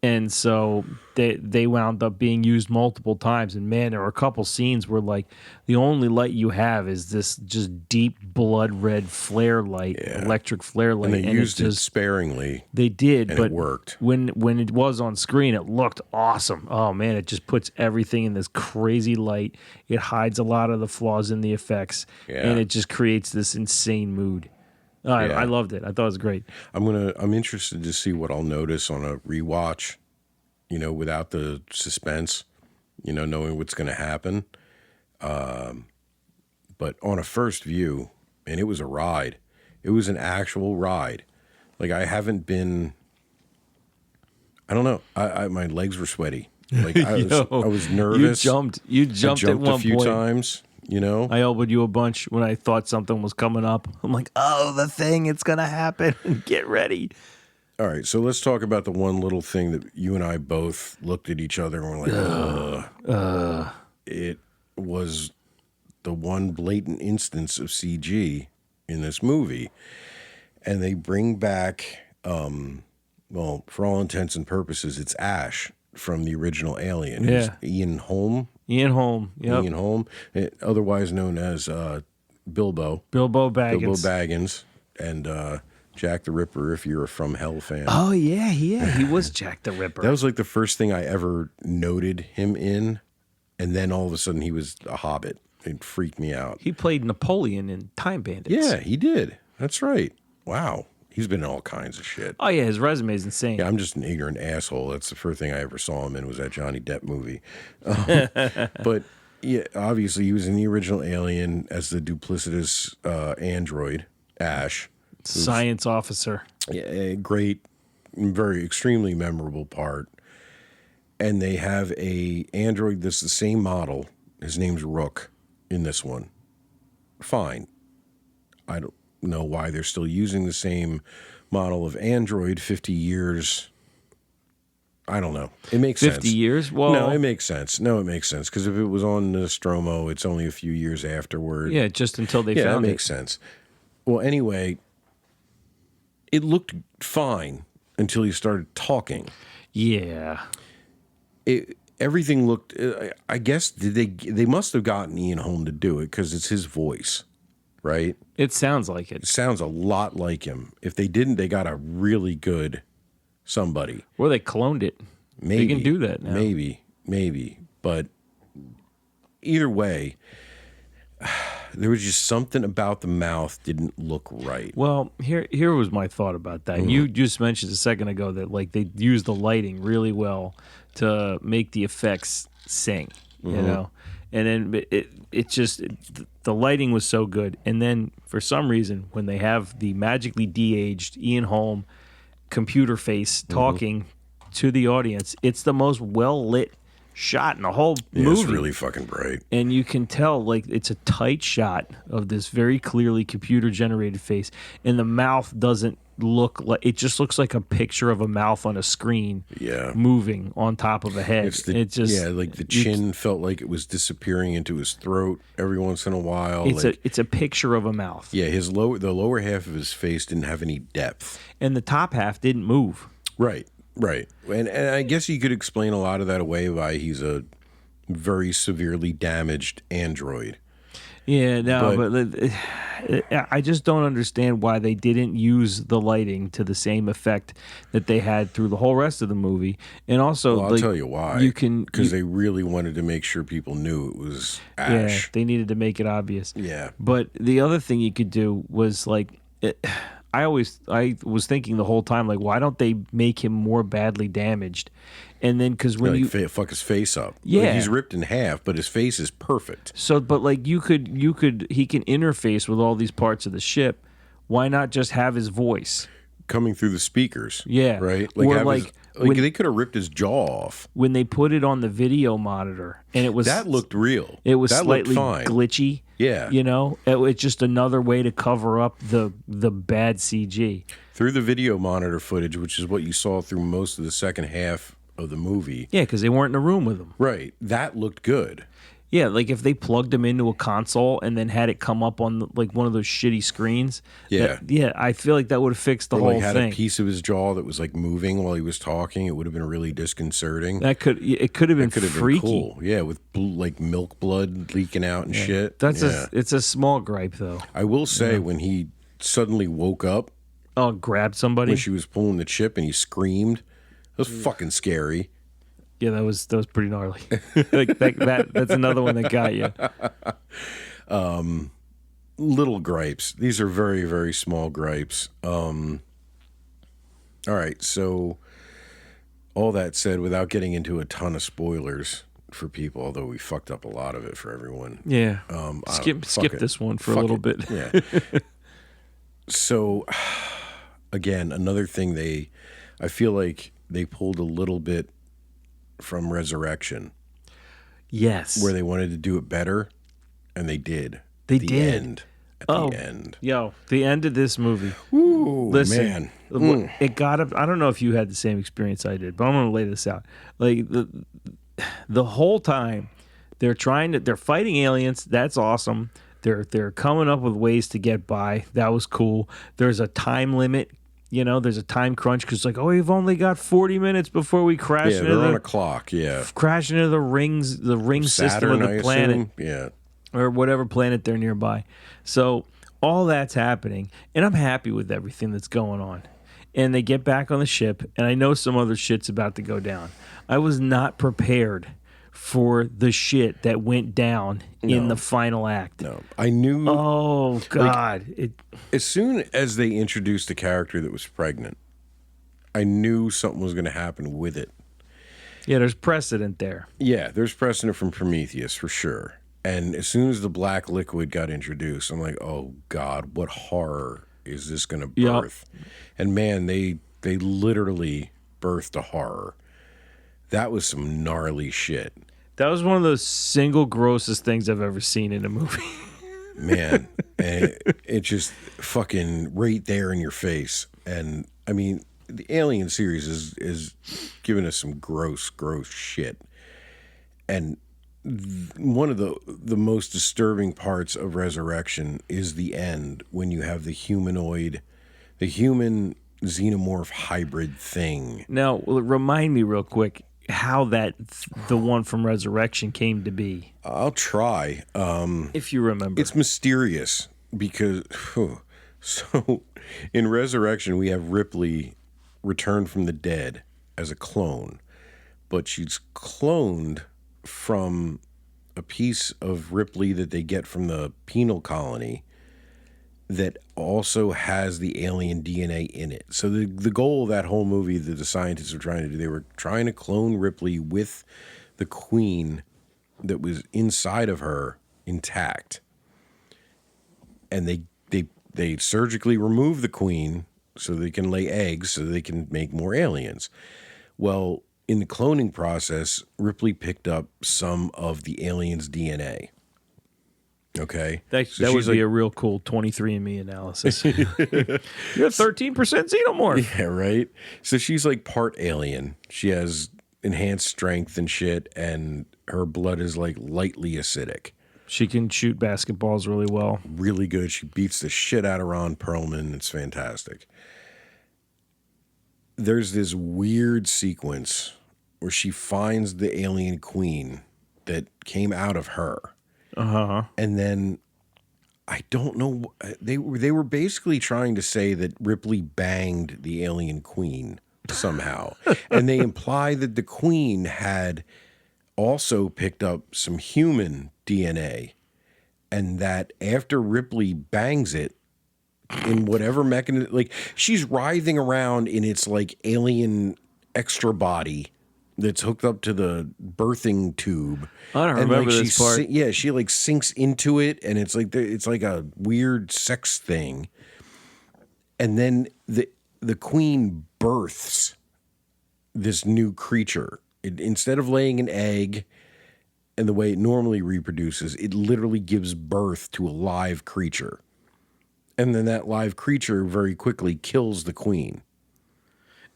And so they wound up being used multiple times. And man, there were a couple scenes where like the only light you have is this just deep blood red flare light, electric flare light. And they used it sparingly. They did, and but it worked. When it was on screen, it looked awesome. Oh man, it just puts everything in this crazy light. It hides a lot of the flaws in the effects, and it just creates this insane mood. I loved it. I thought it was great. I'm interested to see what I'll notice on a rewatch, without the suspense, knowing what's going to happen. But on a first view, and it was a ride. It was an actual ride. Like I haven't been. I don't know. My legs were sweaty. Like I was nervous. You jumped at one a few point. times. I elbowed you a bunch when I thought something was coming up. I'm like, oh, the thing, it's going to happen. Get ready. All right, so let's talk about the one little thing that you and I both looked at each other and were like, ugh. It was the one blatant instance of CG in this movie. And they bring back, well, for all intents and purposes, it's Ash from the original Alien. Yeah. Ian Holm. Ian Holm, yep. Ian Holm, otherwise known as Bilbo. Bilbo Baggins. Bilbo Baggins. And Jack the Ripper, if you're a From Hell fan. Oh, yeah. He was Jack the Ripper. That was like the first thing I ever noted him in. And then all of a sudden he was a Hobbit. It freaked me out. He played Napoleon in Time Bandits. Yeah, he did. That's right. Wow. He's been in all kinds of shit. Oh, yeah. His resume is insane. Yeah, I'm just an ignorant asshole. That's the first thing I ever saw him in was that Johnny Depp movie. But yeah, obviously he was in the original Alien as the duplicitous android, Ash. Science officer. Yeah, a great, very extremely memorable part. And they have a android that's the same model. His name's Rook in this one. Fine. I don't know why they're still using the same model of android 50 years. I don't know. It makes 50 sense. 50 years? Well, no, it makes sense. No, it makes sense. Because if it was on Nostromo, it's only a few years afterward. Yeah, just until they found it. found it. Yeah, that makes sense. Well, anyway, it looked fine until you started talking. Yeah. Everything looked. I guess they must have gotten Ian Holm to do it because it's his voice, right? It sounds like it. It sounds a lot like him. If they didn't, they got a really good somebody. Or they cloned it. Maybe they can do that now. Maybe. But either way, there was just something about the mouth didn't look right. Well, here was my thought about that. You just mentioned a second ago that like they used the lighting really well to make the effects sing, you know, and then it just the lighting was so good, and then for some reason when they have the magically de-aged Ian Holm computer face talking to the audience, it's the most well lit shot in the whole movie. It's really fucking bright. And you can tell, like, it's a tight shot of this very clearly computer-generated face, and the mouth doesn't look like... It just looks like a picture of a mouth on a screen moving on top of a head. Like the chin felt like it was disappearing into his throat every once in a while. It's a picture of a mouth. Yeah, the lower half of his face didn't have any depth. And the top half didn't move. Right. And I guess you could explain a lot of that away by he's a very severely damaged android. Yeah, no, but I just don't understand why they didn't use the lighting to the same effect that they had through the whole rest of the movie. And also, I'll tell you why. Because they really wanted to make sure people knew it was Ash. Yeah, they needed to make it obvious. Yeah. But the other thing you could do was I was thinking the whole time, like, why don't they make him more badly damaged? And then because when you fuck his face up, yeah, he's ripped in half, but his face is perfect. So, but like he can interface with all these parts of the ship. Why not just have his voice coming through the speakers? Yeah, right. They could have ripped his jaw off when they put it on the video monitor, and that looked real. It was that slightly glitchy. Yeah, it's just another way to cover up the bad CG through the video monitor footage, which is what you saw through most of the second half of the movie. Yeah, because they weren't in a room with him. Right, that looked good. Yeah, like if they plugged him into a console and then had it come up on like one of those shitty screens. Yeah. Yeah, I feel like that would have fixed the Or whole like had thing. a piece of his jaw that was like moving while he was talking. It would have been really disconcerting. It could have been freaky. Cool. Yeah, with like milk blood leaking out and shit. It's a small gripe though. I will say when he suddenly woke up Oh, grabbed somebody. when she was pulling the chip and he screamed, it was fucking scary. Yeah, that was pretty gnarly. Like that's another one that got you. Little gripes. These are very, very small gripes. All right, so all that said, without getting into a ton of spoilers for people, although we fucked up a lot of it for everyone. Yeah. Fuck Skip it. this one for a Fuck little it. bit. Yeah. So, again, another thing I feel like they pulled a little bit from Resurrection. Yes. Where they wanted to do it better, and they did. They the did. End. At the end. Yo, the end of this movie. Ooh, Listen, man. It got up. I don't know if you had the same experience I did, but I'm going to lay this out. Like the whole time they're fighting aliens. That's awesome. They're coming up with ways to get by. That was cool. There's a time limit. There's a time crunch because like, oh, we've only got 40 minutes before we crash Yeah, into they're on a clock. Yeah, crash into the ring system of the I planet. assume. Yeah. Or whatever planet they're nearby. So all that's happening, and I'm happy with everything that's going on. And they get back on the ship, and I know some other shit's about to go down. I was not prepared for the shit that went down in the final act. No, I knew. Oh, God. As soon as they introduced a character that was pregnant, I knew something was going to happen with it. Yeah, there's precedent there. Yeah, there's precedent from Prometheus for sure. And as soon as the black liquid got introduced, I'm like, oh, God, what horror is this going to birth? Yep. And, man, they literally birthed a horror. That was some gnarly shit. That was one of those single grossest things I've ever seen in a movie. Man, and it just fucking right there in your face. And, I mean, the Alien series is giving us some gross shit. And one of the most disturbing parts of Resurrection is the end when you have the human xenomorph hybrid thing. Now, remind me real quick how the one from Resurrection came to be. I'll try. If you remember. It's mysterious because so in Resurrection we have Ripley return from the dead as a clone, but she's cloned from a piece of Ripley that they get from the penal colony that also has the alien DNA in it. So the goal of that whole movie that the scientists were trying to do, they were trying to clone Ripley with the queen that was inside of her intact. And they surgically remove the queen so they can lay eggs so they can make more aliens. Well, in the cloning process, Ripley picked up some of the alien's DNA. Okay? That would be a real cool 23andMe analysis. You're 13% xenomorph. Yeah, right? So she's like part alien. She has enhanced strength and shit, and her blood is like lightly acidic. She can shoot basketballs really well. Really good. She beats the shit out of Ron Perlman. It's fantastic. There's this weird sequence where she finds the alien queen that came out of her. Uh-huh. And then I don't know. They were basically trying to say that Ripley banged the alien queen somehow. And they imply that the queen had also picked up some human DNA. And that after Ripley bangs it, in whatever mechanism, like she's writhing around in its like alien extra body that's hooked up to the birthing tube. I don't remember this part. Yeah, she like sinks into it, and it's like a weird sex thing. And then the queen births this new creature. Instead of laying an egg and the way it normally reproduces, it literally gives birth to a live creature. And then that live creature very quickly kills the queen.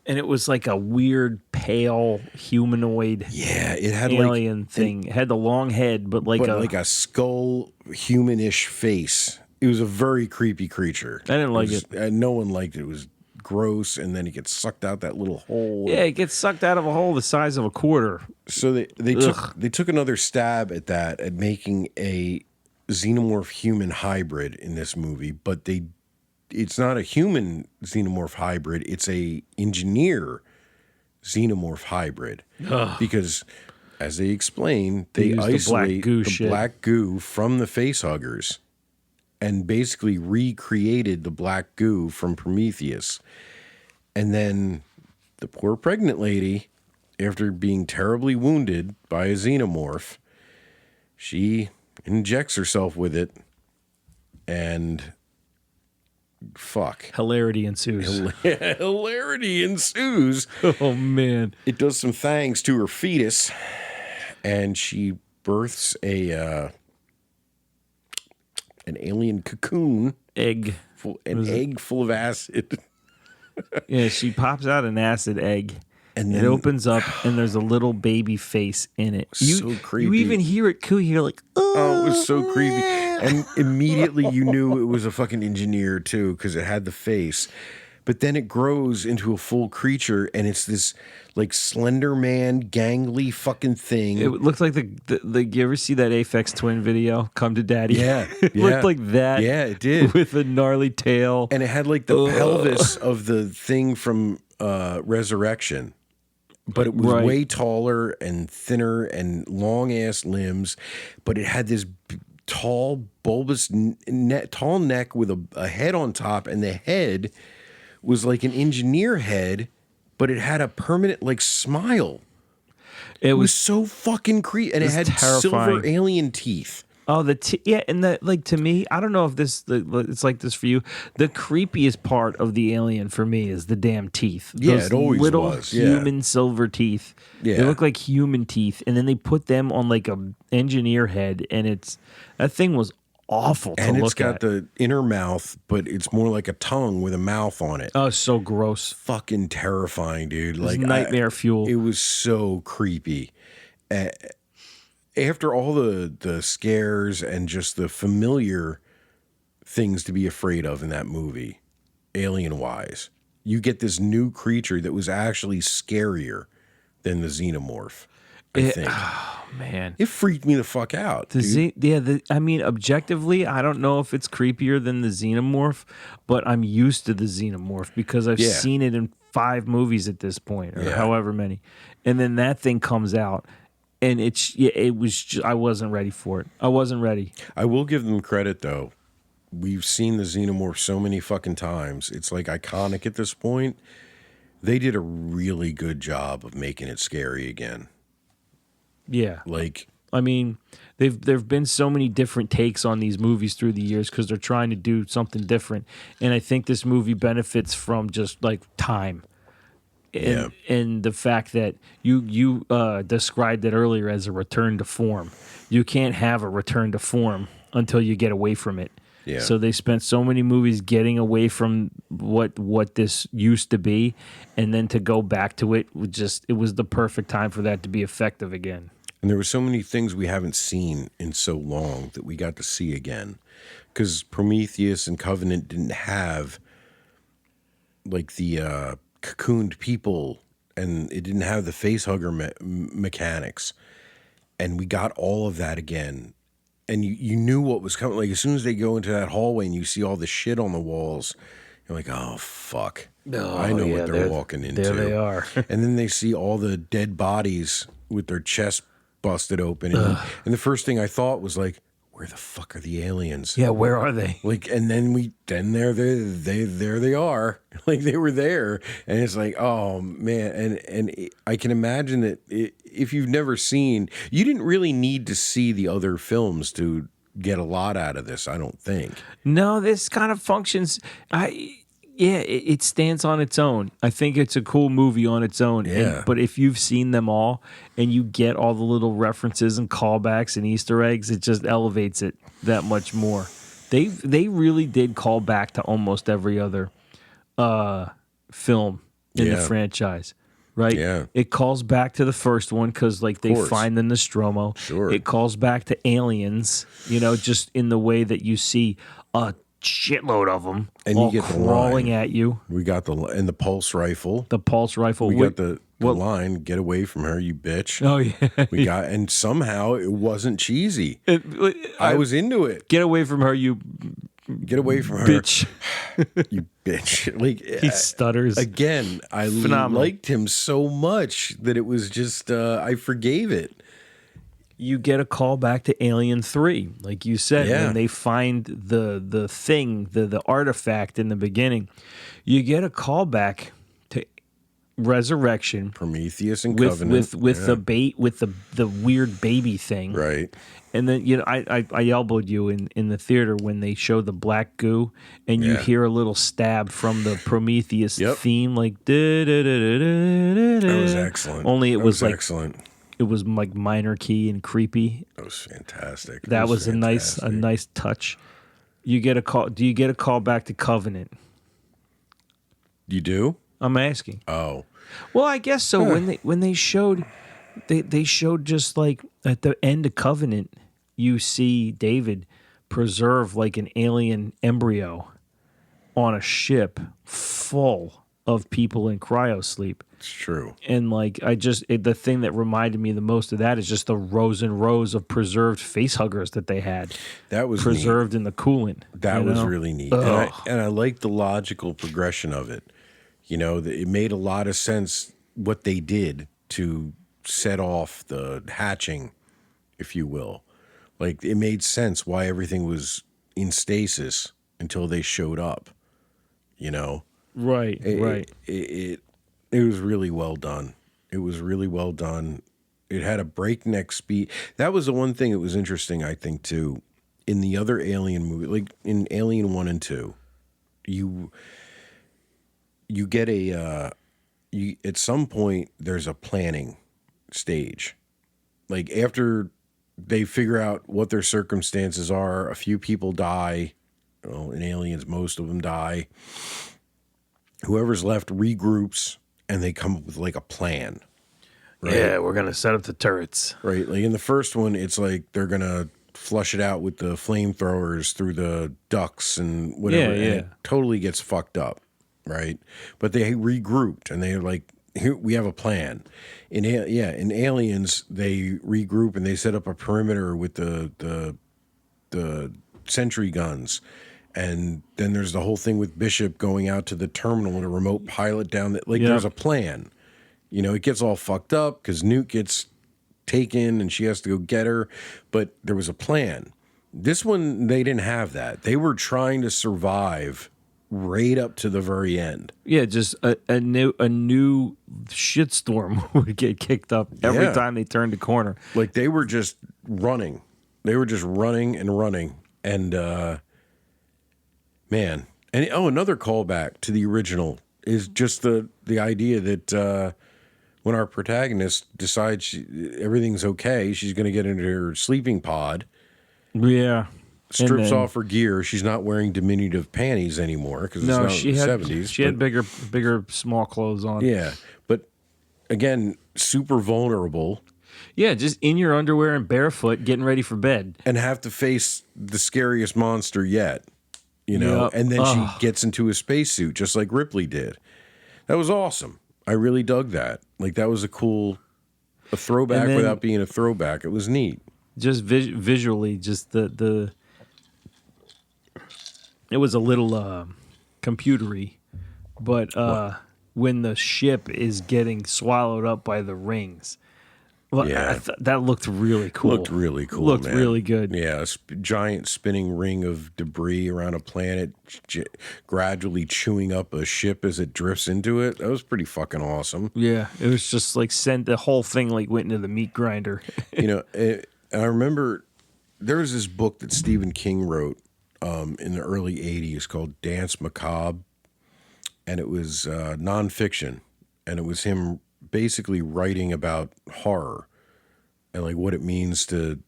And it was like a weird, pale, humanoid Yeah, it had alien thing. It had the long head, but like a skull, humanish face. It was a very creepy creature. I didn't like it. No one liked it. It was gross, and then he gets sucked out that little hole. Yeah, it gets sucked out of a hole the size of a quarter. So they took another stab at that, at making a xenomorph human hybrid in this movie, but it's not a human xenomorph hybrid, it's a engineer xenomorph hybrid. Because as they explain, they isolate the black goo from the facehuggers and basically recreated the black goo from Prometheus. And then the poor pregnant lady, after being terribly wounded by a xenomorph, she injects herself with it, and fuck. Hilarity ensues. Hilarity ensues. Oh, man. It does some things to her fetus, and she births an alien cocoon. Egg. Egg full of acid. Yeah, she pops out an acid egg. And then it opens up, and there's a little baby face in it. So creepy. You even hear it coo. You're like, oh, it was so creepy. And immediately you knew it was a fucking engineer, too, because it had the face. But then it grows into a full creature, and it's this, like, Slender Man, gangly fucking thing. It looks like you ever see that Aphex Twin video, Come to Daddy? Yeah. It looked like that. Yeah, it did. With a gnarly tail. And it had, like, the pelvis of the thing from Resurrection. But it was way taller and thinner and long-ass limbs. But it had this tall, bulbous, tall neck with a head on top. And the head was like an engineer head, but it had a permanent, like, smile. It was so fucking creepy. And it had silver alien teeth. Oh, and to me, I don't know if it's like this for you. The creepiest part of the alien for me is the damn teeth. Yeah, those it always little was. human silver teeth. Yeah, they look like human teeth, and then they put them on like a engineer head, and that thing was awful to look at. And it's got the inner mouth, but it's more like a tongue with a mouth on it. Oh, it's so gross. Fucking terrifying, dude. Like nightmare fuel. It was so creepy. After all the scares and just the familiar things to be afraid of in that movie, alien-wise, you get this new creature that was actually scarier than the xenomorph, I think. Oh, man. It freaked me the fuck out, I mean, objectively, I don't know if it's creepier than the xenomorph, but I'm used to the xenomorph because I've seen it in 5 movies at this point, or however many. And then that thing comes out. And it was just, I wasn't ready for it. I wasn't ready. I will give them credit, though. We've seen the xenomorph so many fucking times. It's like iconic at this point. They did a really good job of making it scary again. Yeah. Like, I mean, there've been so many different takes on these movies through the years because they're trying to do something different. And I think this movie benefits from just like time. And the fact that you described it earlier as a return to form. You can't have a return to form until you get away from it. Yeah. So they spent so many movies getting away from what this used to be, and then to go back to it was the perfect time for that to be effective again. And there were so many things we haven't seen in so long that we got to see again. Because Prometheus and Covenant didn't have like the cocooned people, and it didn't have the facehugger mechanics, and we got all of that again. And you knew what was coming. Like, as soon as they go into that hallway and you see all the shit on the walls, you're like, oh fuck, I know what they're walking into. There they are. And then they see all the dead bodies with their chest busted open, and the first thing I thought was like, where the fuck are the aliens? Yeah, where are they? Like, and then there they are. Like, they were there, and it's like, oh man, and I can imagine that if you've never seen, you didn't really need to see the other films to get a lot out of this, I don't think. No, this kind of functions. It stands on its own. I think it's a cool movie on its own. Yeah. But if you've seen them all and you get all the little references and callbacks and Easter eggs, it just elevates it that much more. They really did call back to almost every other film in the Yeah. franchise, right? Yeah. It calls back to the first one because like they course. find the Nostromo. Sure. It calls back to Aliens, just in the way that you see a shitload of them And all you get the crawling line. at you. We got the pulse rifle. The pulse rifle. We got the line, get away from her, you bitch. Oh yeah. We got, and somehow it wasn't cheesy. I was into it. Get away from her, you Get away from her. bitch. You bitch. Like, He stutters. again, I Phenomenal. liked him so much that it was just, I forgave it. You get a call back to Alien 3, like you said, Yeah. when they find the thing, the artifact in the beginning. You get a call back to Resurrection Prometheus and with Covenant. with the bait with the weird baby thing. Right. And then I elbowed you in the theater when they show the black goo and you Yeah. hear a little stab from the Prometheus Yep. theme, like that That was excellent. Only it That was like excellent. it was like minor key and creepy. That was fantastic. That was a fantastic. nice touch. You get a call. Do you get a call back to Covenant? You do? I'm asking. Oh. Well, I guess so. When they showed, they showed just like at the end of Covenant, you see David preserve like an alien embryo on a ship full of people in cryosleep. It's true. And like the thing that reminded me the most of that is just the rows and rows of preserved facehuggers that they had. That was preserved in the coolant. neat. That was really neat. Ugh. And I liked the logical progression of it. It made a lot of sense what they did to set off the hatching, if you will. Like, it made sense why everything was in stasis until they showed up. Right, right. It was really well done. It was really well done. It had a breakneck speed. That was the one thing that was interesting, I think, too. In the other Alien movie, like in Alien 1 and 2, you get at some point there's a planning stage. Like, after they figure out what their circumstances are, a few people die. Well, in Aliens, most of them die. Whoever's left regroups, and they come up with like a plan. Right? Yeah, we're gonna set up the turrets. Right. Like in the first one, it's like they're gonna flush it out with the flamethrowers through the ducts and whatever. Yeah, And yeah. it totally gets fucked up. Right. But they regrouped, and they're like, here, we have a plan. In Aliens, they regroup and they set up a perimeter with the sentry guns. And then there's the whole thing with Bishop going out to the terminal and a remote pilot down. There's a plan. It gets all fucked up because Newt gets taken and she has to go get her. But there was a plan. This one, they didn't have that. They were trying to survive right up to the very end. Yeah, just a new shitstorm would get kicked up every Yeah. time they turned a corner. Like, they were just running. They were just running and running. And, man. And, another callback to the original is just the idea that when our protagonist decides everything's okay, she's going to get into her sleeping pod, Yeah. strips off her gear. She's not wearing diminutive panties anymore because it's No, not she the had 70s. she had bigger small clothes on. Yeah. But, again, super vulnerable. Yeah, just in your underwear and barefoot, getting ready for bed. And have to face the scariest monster yet, Yep. and then she gets into a spacesuit just like Ripley did. That was awesome. I really dug that. Like, that was a throwback And then- without being a throwback. It was neat. Just visually, just the it was a little computery, but when the ship is getting swallowed up by the rings. Well, Yeah. that looked really cool. Looked really cool, Looked man. really good. Yeah, a giant spinning ring of debris around a planet, gradually chewing up a ship as it drifts into it. That was pretty fucking awesome. Yeah, it was just like the whole thing like went into the meat grinder. And I remember there was this book that Stephen King wrote in the early 80s called Dance Macabre, and it was nonfiction, and it was him basically writing about horror and like what it means to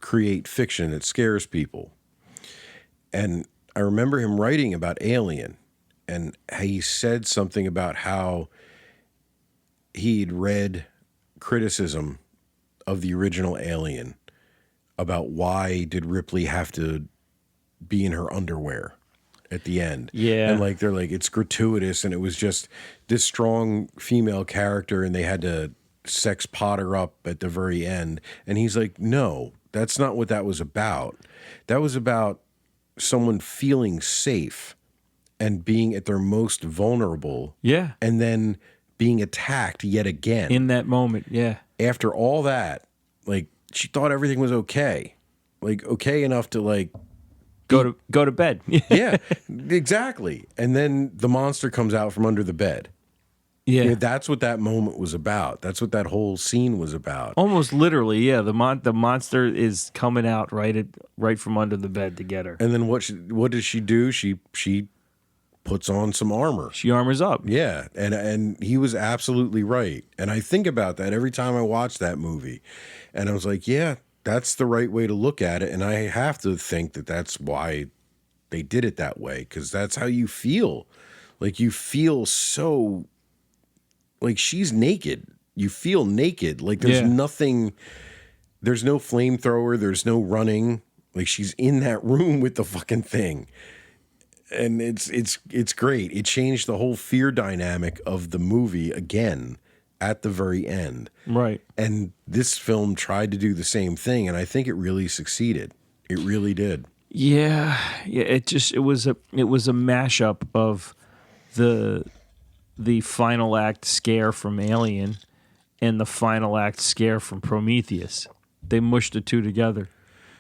create fiction that scares people. And I remember him writing about Alien, and he said something about how he'd read criticism of the original Alien about why did Ripley have to be in her underwear at the end. Yeah. And like they're like, it's gratuitous, and it was just this strong female character and they had to sex pot her up at the very end. And he's like, no, that's not what that was about. That was about someone feeling safe and being at their most vulnerable. Yeah. And then being attacked yet again. In that moment, yeah. After all that, like, she thought everything was okay. Like, okay enough to, like... Go to bed. Yeah, exactly. And then the monster comes out from under the bed. Yeah. You know, that's what that moment was about. That's what that whole scene was about. Almost literally, yeah. The monster is coming out right from under the bed to get her. And then what does she do? She puts on some armor. She armors up. Yeah, and he was absolutely right. And I think about that every time I watch that movie. And I was like, yeah, that's the right way to look at it. And I have to think that that's why they did it that way, because that's how you feel. Like, you feel so... Like, she's naked. You feel naked. Like, there's nothing... There's no flamethrower. There's no running. Like, she's in that room with the fucking thing. And it's great. It changed the whole fear dynamic of the movie again at the very end. Right. And this film tried to do the same thing, and I think it really succeeded. It really did. Yeah. Yeah. It was a mashup of the final act scare from Alien and the final act scare from Prometheus. They mushed the two together.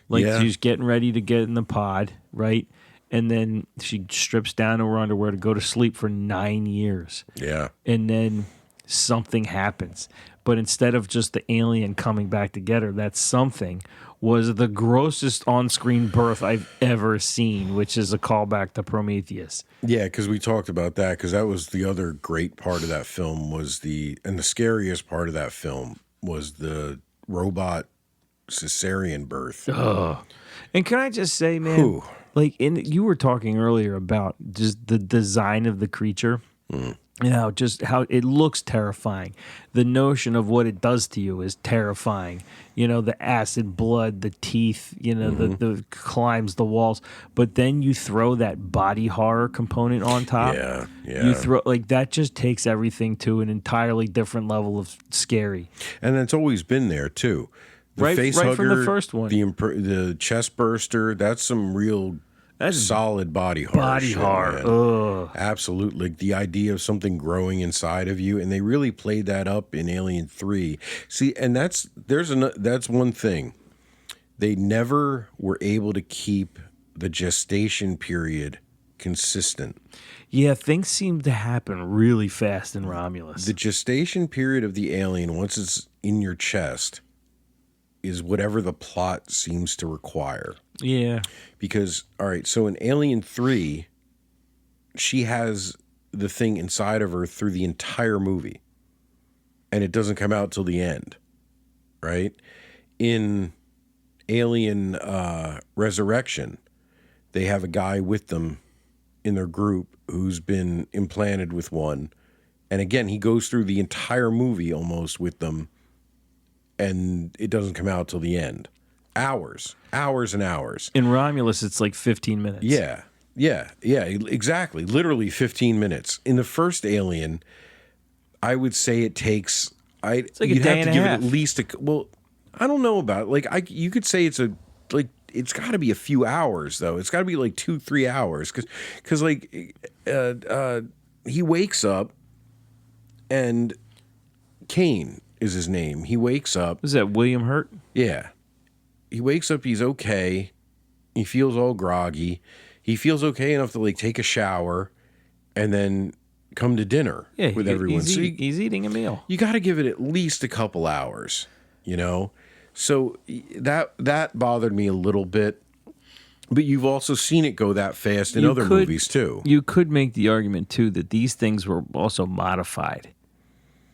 Like, she's getting ready to get in the pod, right? And then she strips down to her underwear to go to sleep for 9 years. Yeah. And then something happens. But instead of just the alien coming back to get her, that something was the grossest on-screen birth I've ever seen, which is a callback to Prometheus. Yeah, because we talked about that, because that was the other great part of that film and the scariest part of that film was the robot cesarean birth. Ugh. And can I just say, man, like you were talking earlier about just the design of the creature. You know, just how it looks terrifying. The notion of what it does to you is terrifying. You know, the acid blood, the teeth, you know, the climbs the walls. But then you throw that body horror component on top. Yeah. You throw, like, that just takes everything to an entirely different level of scary. And it's always been there, too. The Right facehugger, from the first one. The chest burster, that's some real... That's solid body horror. Body horror. Absolutely. Like, the idea of something growing inside of you, and they really played that up in Alien 3. See, and that's one thing. They never were able to keep the gestation period consistent. Yeah, things seem to happen really fast in Romulus. The gestation period of the alien, once it's in your chest, is whatever the plot seems to require. Yeah. Because, all right, so in Alien 3, she has the thing inside of her through the entire movie. And it doesn't come out till the end, right? In Alien Resurrection, they have a guy with them in their group who's been implanted with one. And again, he goes through the entire movie almost with them, and it doesn't come out till the end. Hours and hours. In Romulus, it's like 15 minutes. Yeah, exactly. Literally 15 minutes. In the first Alien, I would say it takes... It's like a day and a half. You'd have to give it at least well, I don't know about it. Like, you could say it's got to be a few hours, though. It's got to be like 2-3 hours. Because like, he wakes up, and Kane is his name. He wakes up... Is that William Hurt? Yeah. He wakes up, he's okay. He feels all groggy. He feels okay enough to, like, take a shower and then come to dinner with everyone. He's eating a meal. You got to give it at least a couple hours, you know? So that bothered me a little bit. But you've also seen it go that fast in other movies, too. You could make the argument, too, that these things were also modified.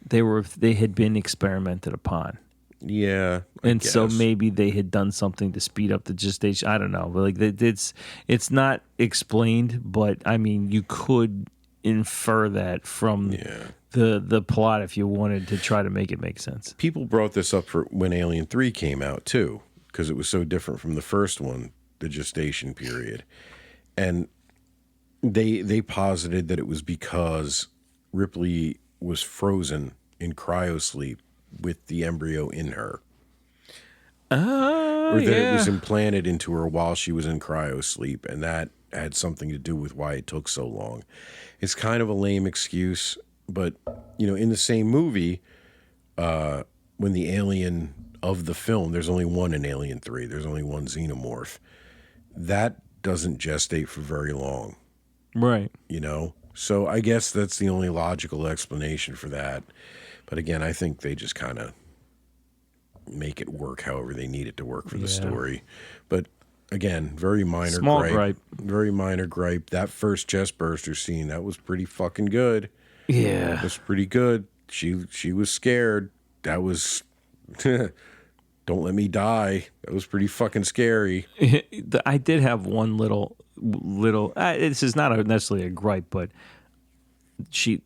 They had been experimented upon. Yeah, and so maybe they had done something to speed up the gestation. I don't know, but like it's not explained. But I mean, you could infer that from the plot if you wanted to try to make it make sense. People brought this up for when Alien 3 came out too, because it was so different from the first one, the gestation period. And they posited that it was because Ripley was frozen in cryosleep with the embryo in her. Or that it was implanted into her while she was in cryosleep, and that had something to do with why it took so long. It's kind of a lame excuse, but, in the same movie, when the alien of the film, there's only one in Alien 3, there's only one xenomorph, that doesn't gestate for very long. Right. So I guess that's the only logical explanation for that. But again, I think they just kind of make it work however they need it to work for the story. But again, very minor Small gripe. Very minor gripe. That first chest burster scene, that was pretty fucking good. Yeah. It was pretty good. She was scared. That was don't let me die. That was pretty fucking scary. I did have one little this is not necessarily a gripe, but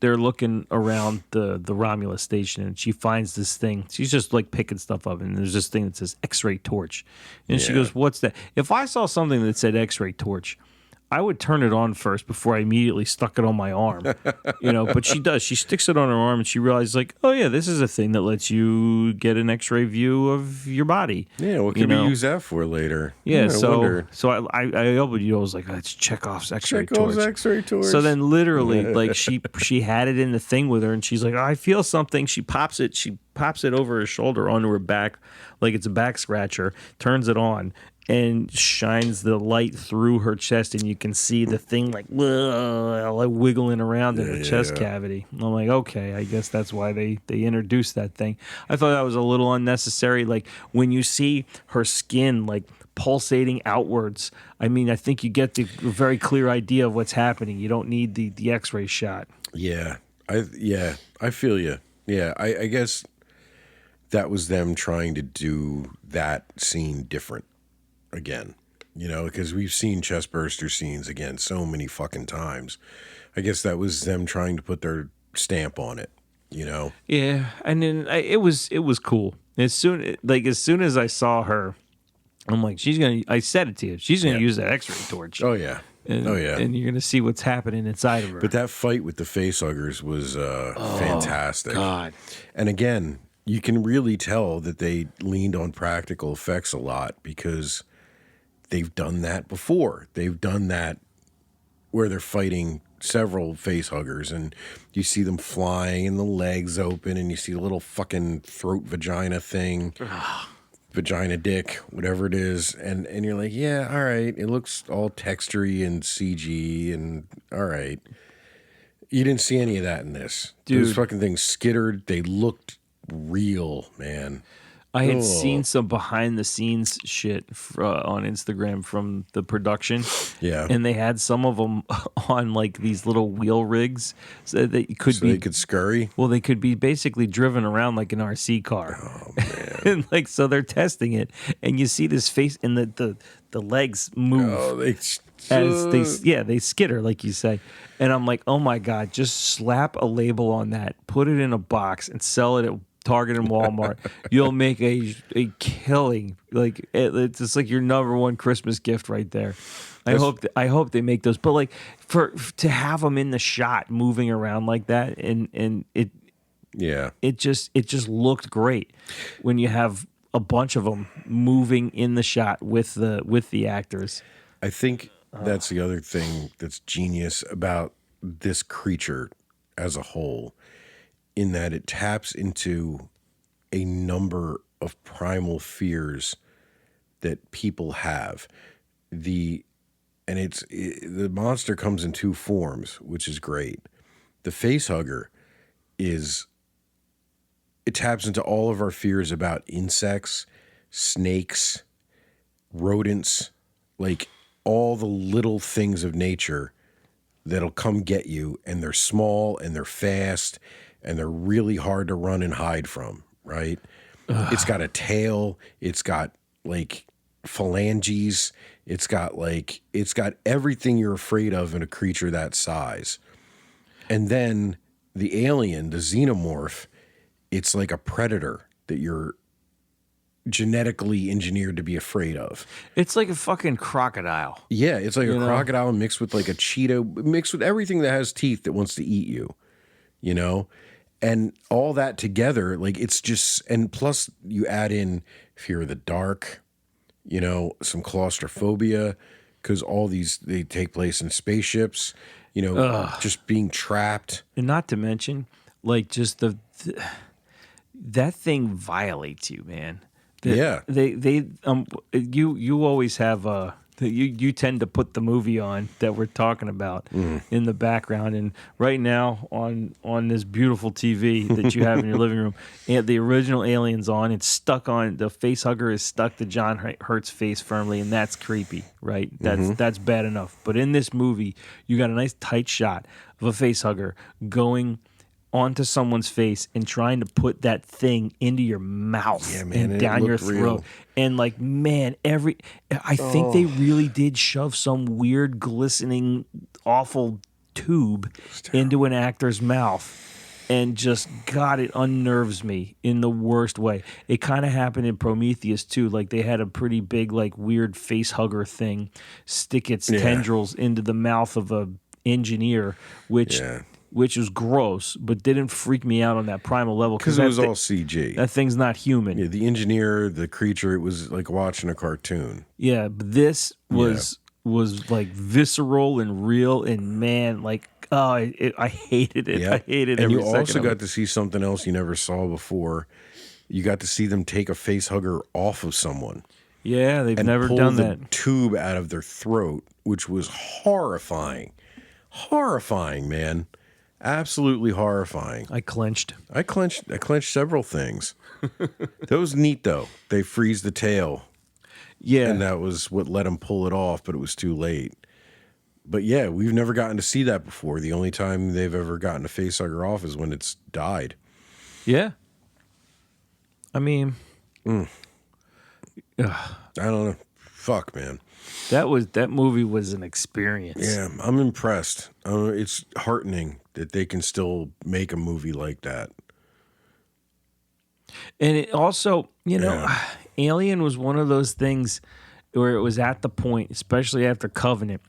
they're looking around the Romulus station, and she finds this thing. She's just like picking stuff up, and there's this thing that says X-ray torch, and she goes, "What's that?" If I saw something that said X-ray torch, I would turn it on first before I immediately stuck it on my arm, But she does. She sticks it on her arm, and she realizes, like, oh yeah, this is a thing that lets you get an X-ray view of your body. Yeah, what can we use that for later? Yeah, so I opened, I was like, it's Chekhov's X-ray torch. Chekhov's X-ray torch. So then, literally, like she had it in the thing with her, and she's like, I feel something. She pops it over her shoulder onto her back, like it's a back scratcher. Turns it on, and shines the light through her chest, and you can see the thing like wiggling around in her chest cavity. I'm like, okay, I guess that's why they introduced that thing. I thought that was a little unnecessary. Like when you see her skin like pulsating outwards, I mean, I think you get the very clear idea of what's happening. You don't need the X-ray shot. Yeah, I feel you. Yeah, I guess that was them trying to do that scene different. Again, because we've seen chestburster scenes again so many fucking times. I guess that was them trying to put their stamp on it, Yeah, and then it was cool. As soon as I saw her, I'm like, I said it to you, she's gonna use that X-ray torch. Oh yeah. And you're gonna see what's happening inside of her. But that fight with the facehuggers was fantastic. God. And again, you can really tell that they leaned on practical effects a lot because they've done that before. They've done that where they're fighting several facehuggers, and you see them flying and the legs open, and you see a little fucking throat vagina thing, vagina dick, whatever it is, and you're like, yeah, all right, it looks all textury and CG, and all right. You didn't see any of that in this. Dude. Those fucking things skittered. They looked real, man. I had seen some behind the scenes shit on Instagram from the production. Yeah. And they had some of them on like these little wheel rigs so they could scurry. Well, they could be basically driven around like an RC car. Oh man. And like, so they're testing it, and you see this face and the legs move. Oh, they skitter, like you say. And I'm like, oh my God, just slap a label on that, put it in a box, and sell it at Target and Walmart. You'll make a killing. Like it's just like your number one Christmas gift right there. I hope they make those. But like to have them in the shot moving around like that, and it just looked great when you have a bunch of them moving in the shot with the actors. I think that's the other thing that's genius about this creature as a whole, in that it taps into a number of primal fears that people have. The monster comes in two forms, which is great. The facehugger it taps into all of our fears about insects, snakes, rodents, like all the little things of nature that'll come get you, and they're small and they're fast and they're really hard to run and hide from, right? It's got a tail, it's got like phalanges, it's got everything you're afraid of in a creature that size. And then the alien, the xenomorph, it's like a predator that you're genetically engineered to be afraid of. It's like a fucking crocodile. Yeah, it's like a crocodile mixed with like a cheetah, mixed with everything that has teeth that wants to eat you, you know? And all that together, like it's just, and plus you add in fear of the dark, you know, some claustrophobia, because all these, they take place in spaceships, you know, just being trapped. And not to mention, like, just that thing violates you, man. You always have you tend to put the movie on that we're talking about in the background, and right now on this beautiful TV that you have in your living room, and the original Alien's on. It's stuck on, the face hugger is stuck to John Hurt's face firmly, and that's creepy, right? That's bad enough. But in this movie, you got a nice tight shot of a face hugger going onto someone's face and trying to put that thing into your mouth and down your throat. Real. And like, man, I think they really did shove some weird, glistening, awful tube into an actor's mouth. And just, God, it unnerves me in the worst way. It kind of happened in Prometheus too. Like, they had a pretty big, like, weird face hugger thing stick its tendrils into the mouth of a engineer, which was gross, but didn't freak me out on that primal level. Because it was all CG. That thing's not human. Yeah, the engineer, the creature, it was like watching a cartoon. Yeah, but this was like visceral and real, and man, like, I hated it. Yep. I hated it. And you also got to see something else you never saw before. You got to see them take a face hugger off of someone. Yeah, they've never done that. And pull the tube out of their throat, which was horrifying. Horrifying, man. Absolutely horrifying. I clenched several things. That was neat, though. They freeze the tail. Yeah. And that was what let them pull it off, but it was too late. But yeah, we've never gotten to see that before. The only time they've ever gotten a facehugger off is when it's died. Yeah. I mean, I don't know. Fuck, man. That movie was an experience. Yeah, I'm impressed. It's heartening that they can still make a movie like that. And it also, Alien was one of those things where it was at the point, especially after Covenant,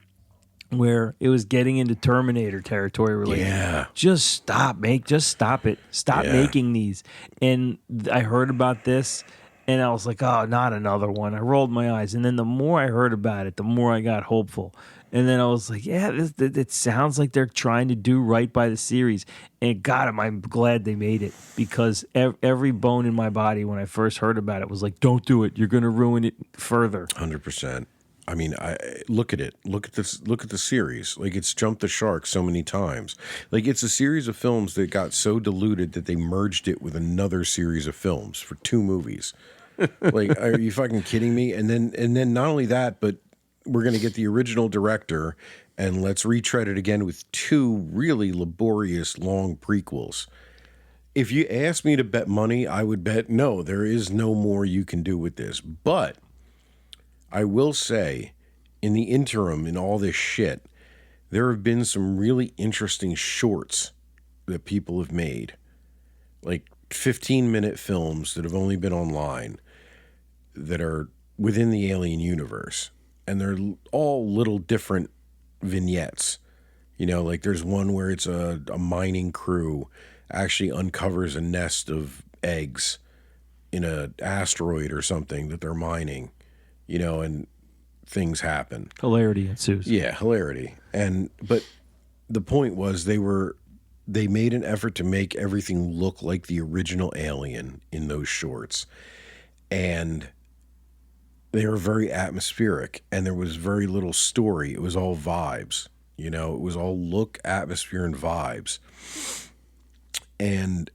where it was getting into Terminator territory. Really, just stop it. Stop making these. And I heard about this, and I was like, oh, not another one. I rolled my eyes. And then the more I heard about it, the more I got hopeful. And then I was like, yeah, it sounds like they're trying to do right by the series. And God, I'm glad they made it, because every bone in my body when I first heard about it was like, don't do it. You're going to ruin it further. 100%. I mean, look at it. Look at this. Look at the series. Like, it's jumped the shark so many times. Like, it's a series of films that got so diluted that they merged it with another series of films for 2 movies. Like, are you fucking kidding me? And then not only that, but we're going to get the original director, and let's retread it again with 2 really laborious long prequels. If you asked me to bet money, I would bet no, there is no more you can do with this. But I will say, in the interim, in all this shit, there have been some really interesting shorts that people have made. Like 15-minute films that have only been online that are within the Alien universe. And they're all little different vignettes. You know, like there's one where it's a mining crew actually uncovers a nest of eggs in an asteroid or something that they're mining, you know, and things happen. Hilarity ensues. Yeah, hilarity. But the point was they made an effort to make everything look like the original Alien in those shorts. And they were very atmospheric, and there was very little story. It was all vibes, you know. It was all look, atmosphere, and vibes. And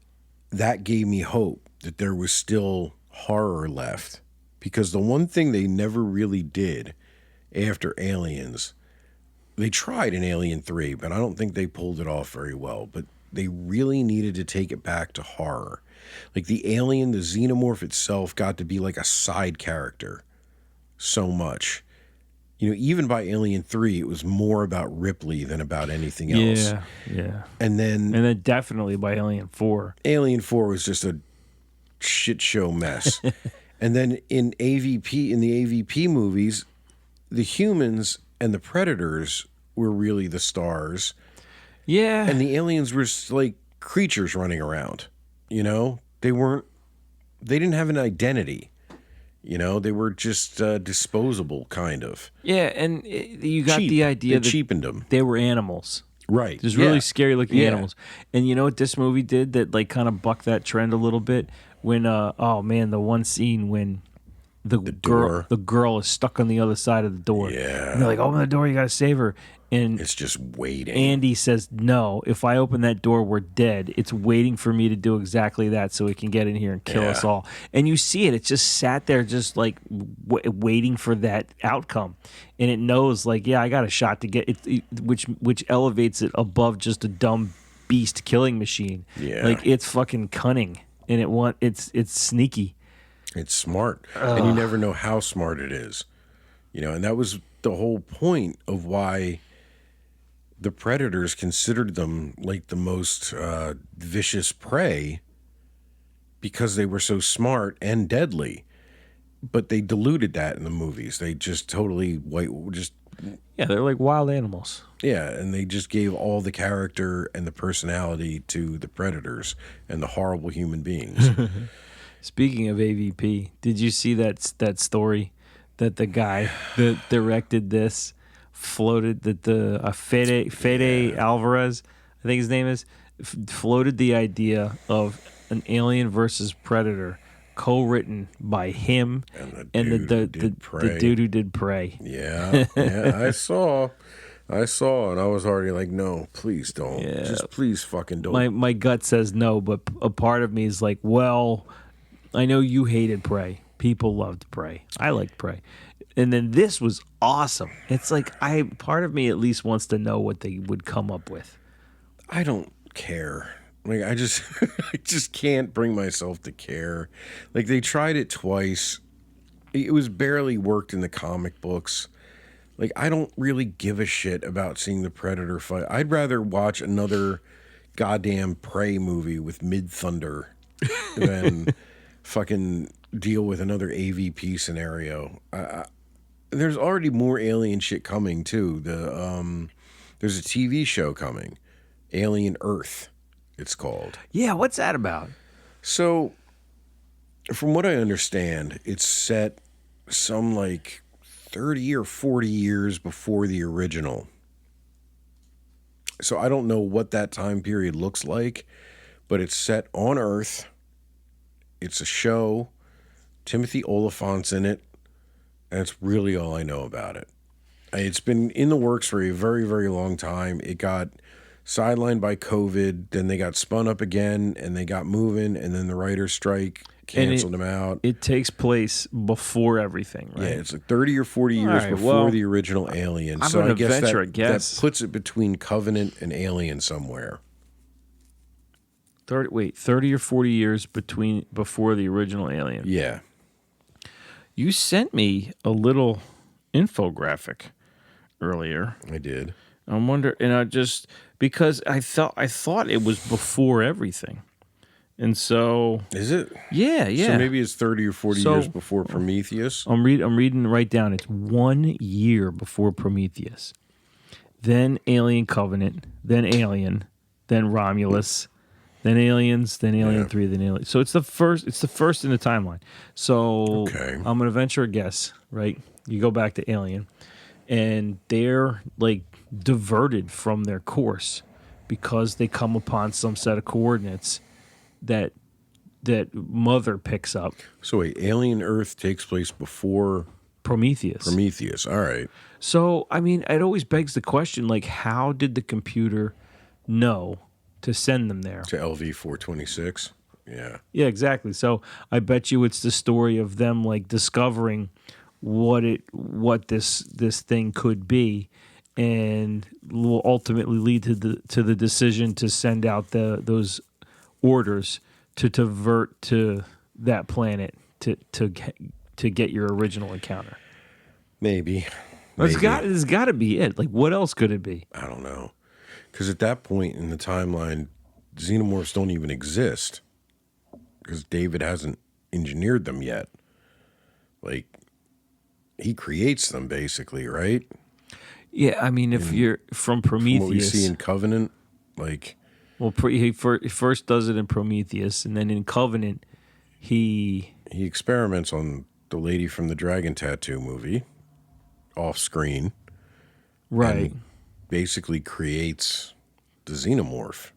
that gave me hope that there was still horror left, because the one thing they never really did after Aliens, they tried in Alien 3, but I don't think they pulled it off very well. But they really needed to take it back to horror. Like the alien, the xenomorph itself got to be like a side character so much. even by Alien 3, it was more about Ripley than about anything else. Yeah. And then definitely by Alien 4. Alien 4 was just a shit show mess. And then in the AVP movies, the humans and the predators were really the stars. Yeah. And the aliens were like creatures running around. They didn't have an identity. They were just disposable, kind of. Yeah, and you got Cheap. the idea They that cheapened them. they were animals. Right. Just really scary looking Yeah. animals. And you know what this movie did that like kind of bucked that trend a little bit? When the one scene when the girl is stuck on the other side of the door. Yeah. And they're like, open the door, you gotta save her. And It's just waiting. Andy says, no, if I open that door, we're dead. It's waiting for me to do exactly that so it can get in here and kill us all. And you see it. It's just sat there just like waiting for that outcome. And it knows like, yeah, I got a shot to get it, which elevates it above just a dumb beast killing machine. Yeah. Like it's fucking cunning and it's sneaky. It's smart. And you never know how smart it is. And that was the whole point of why the predators considered them like the most vicious prey, because they were so smart and deadly. But they diluted that in the movies. They just totally Yeah, they're like wild animals. Yeah, and they just gave all the character and the personality to the predators and the horrible human beings. Speaking of AVP, did you see that story that the guy that directed this floated that the Fede Alvarez, I think his name is, floated the idea of an Alien versus Predator co-written by him and the dude who did Prey. Yeah, I saw, and I was already like, no, please don't. Yeah. Just please fucking don't. My gut says no, but a part of me is like, well, I know you hated Prey. People loved Prey. I liked Prey. And then this was awesome. It's like part of me at least wants to know what they would come up with. I don't care. Like I just can't bring myself to care. Like they tried it twice. It was barely worked in the comic books. Like I don't really give a shit about seeing the Predator fight. I'd rather watch another goddamn Prey movie with Mid-Thunder than fucking deal with another AVP scenario. There's already more alien shit coming too. There's a TV show coming, Alien Earth, it's called. Yeah, what's that about? So, from what I understand, it's set some like 30 or 40 years before the original. So I don't know what that time period looks like, but it's set on Earth. It's a show. Timothy Oliphant's in it. And that's really all I know about it. It's been in the works for a very, very long time. It got sidelined by COVID. Then they got spun up again, and they got moving. And then the writer's strike canceled them out. It takes place before everything, right? Yeah, it's like 30 or 40 years before the original Alien. I'm so gonna I guess venture a that guess. puts it between Covenant and Alien somewhere. 30 or 40 years before the original Alien. Yeah. You sent me a little infographic earlier. I did. I'm wondering, and I just because I thought it was before everything, and so Is it? yeah. So maybe it's 30 or 40 So- years before Prometheus. I'm reading right down. It's 1 year before Prometheus, then Alien Covenant, then Alien, then Romulus, then Aliens, then Alien 3, then Alien. So it's the first in the timeline. So Okay. I'm gonna venture a guess, right? You go back to Alien, and they're like diverted from their course because they come upon some set of coordinates that Mother picks up. So wait, Alien Earth takes place before Prometheus. All right. So, I mean, it always begs the question, like, how did the computer know to send them there? To LV-426. Yeah. Yeah, exactly. So I bet you it's the story of them, like, discovering what this thing could be, and will ultimately lead to the decision to send out those orders to divert to that planet to get your original encounter. Maybe. Maybe. It's got to be it. Like, what else could it be? I don't know. Because at that point in the timeline, xenomorphs don't even exist. Because David hasn't engineered them yet. Like, he creates them basically, right? Yeah, I mean, if you're from Prometheus, From what we see in Covenant, like, well, he first does it in Prometheus, and then in Covenant, he experiments on the lady from the Dragon Tattoo movie, off screen, right. and basically creates the xenomorph.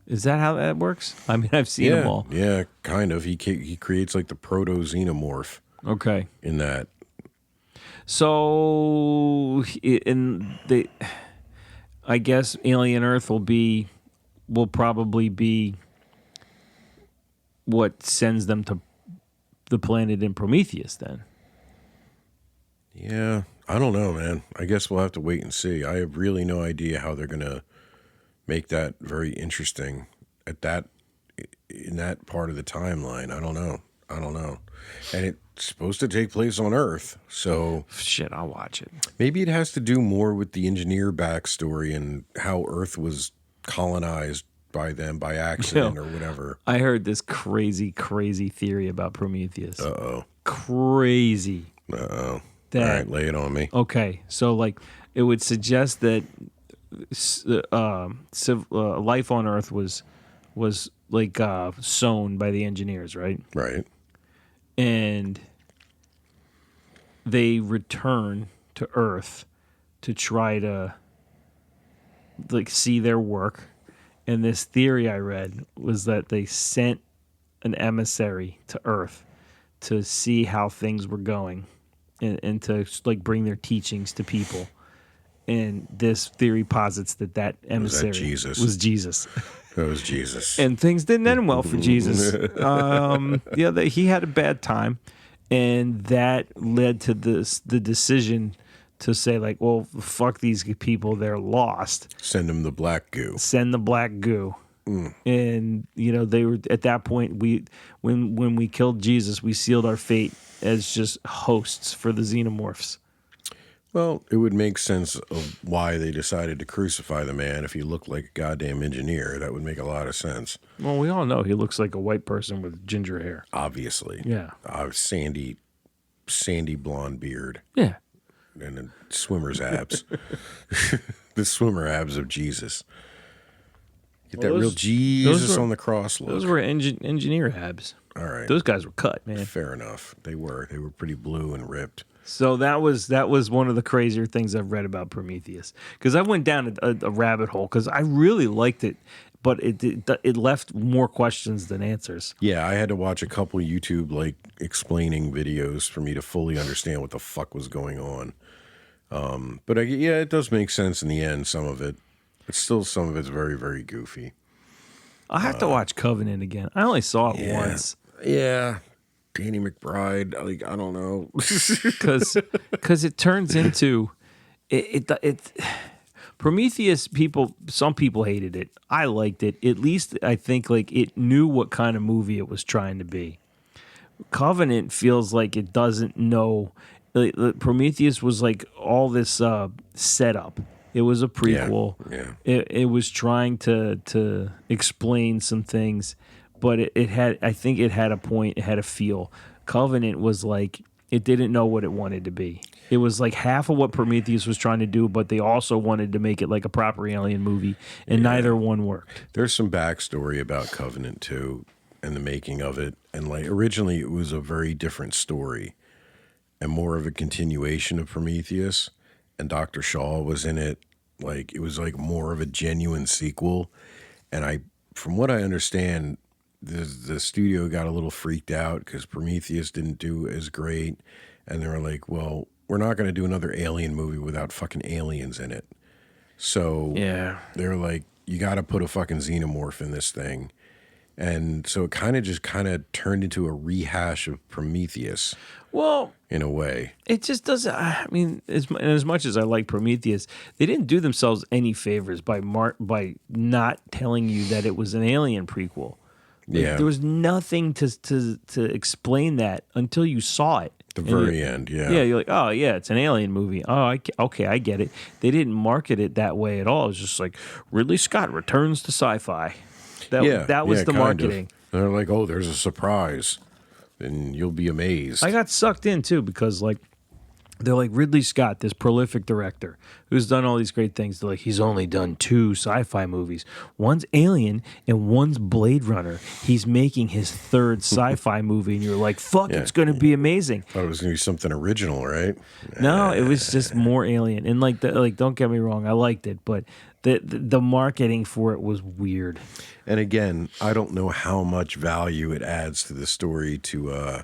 Is that how that works? I mean, I've seen them all. Yeah, kind of. He creates like the proto xenomorph. Okay. In that. So, I guess Alien Earth will probably be what sends them to the planet in Prometheus then. Yeah, I don't know, man. I guess we'll have to wait and see. I have really no idea how they're going to make that very interesting in that part of the timeline. I don't know. And it's supposed to take place on Earth, so shit, I'll watch it. Maybe it has to do more with the engineer backstory and how Earth was colonized by them by accident or whatever. I heard this crazy theory about Prometheus. Uh-oh. Crazy. Uh-oh. All right, lay it on me. Okay, so like it would suggest that life on Earth was like sown by the engineers, right? Right. And they return to Earth to try to like see their work. And this theory I read was that they sent an emissary to Earth to see how things were going and to like bring their teachings to people. And this theory posits that emissary was Jesus. That was Jesus. And things didn't end well for Jesus. He had a bad time, and that led to the decision to say, like, well, fuck these people, they're lost. Send them the black goo. Send the black goo. And they were at that point. When we killed Jesus, we sealed our fate as just hosts for the xenomorphs. Well, it would make sense of why they decided to crucify the man if he looked like a goddamn engineer. That would make a lot of sense. Well, we all know he looks like a white person with ginger hair. Obviously. Yeah. Sandy blonde beard. Yeah. And then swimmer's abs. The swimmer abs of Jesus. Get that real Jesus on the cross look. Those were engineer abs. All right. Those guys were cut, man. Fair enough. They were pretty blue and ripped. So that was one of the crazier things I've read about Prometheus, because I went down a rabbit hole because I really liked it, but it left more questions than answers. Yeah, I had to watch a couple YouTube like explaining videos for me to fully understand what the fuck was going on. But it does make sense in the end. Some of it, but still some of it's very, very goofy. I have to watch Covenant again. I only saw it once. Yeah. Danny McBride, like, I don't know. Because it turns into it Prometheus. Some people hated it. I liked it. At least I think like it knew what kind of movie it was trying to be. Covenant feels like it doesn't know. Prometheus was like all this setup. It was a prequel. Yeah. It was trying to explain some things. But I think it had a point, it had a feel. Covenant was like, it didn't know what it wanted to be. It was like half of what Prometheus was trying to do, but they also wanted to make it like a proper alien movie, and neither one worked. There's some backstory about Covenant, too, and the making of it. And like originally, it was a very different story and more of a continuation of Prometheus. And Dr. Shaw was in it. Like, it was like more of a genuine sequel. And from what I understand, the studio got a little freaked out because Prometheus didn't do as great, and they were like, well, we're not going to do another alien movie without fucking aliens in it. So they're like, you got to put a fucking xenomorph in this thing. And so it kind of turned into a rehash of Prometheus. Well, in a way, it just doesn't. I mean, as much as I like Prometheus, they didn't do themselves any favors by not telling you that it was an alien prequel. Like, there was nothing to explain that until you saw it. the very end, yeah. Yeah, you're like, oh, yeah, it's an alien movie. Oh, okay, I get it. They didn't market it that way at all. It was just like, Ridley Scott returns to sci-fi. That was the marketing. They're like, oh, there's a surprise, and you'll be amazed. I got sucked in, too, because, like, they're like, Ridley Scott, this prolific director who's done all these great things. They're like, he's only done 2 sci-fi movies. One's Alien and one's Blade Runner. He's making his 3rd sci-fi movie, and you're like, fuck, it's going to be amazing. Thought it was going to be something original, right? No, it was just more Alien. And like, don't get me wrong, I liked it, but the marketing for it was weird. And again, I don't know how much value it adds to the story to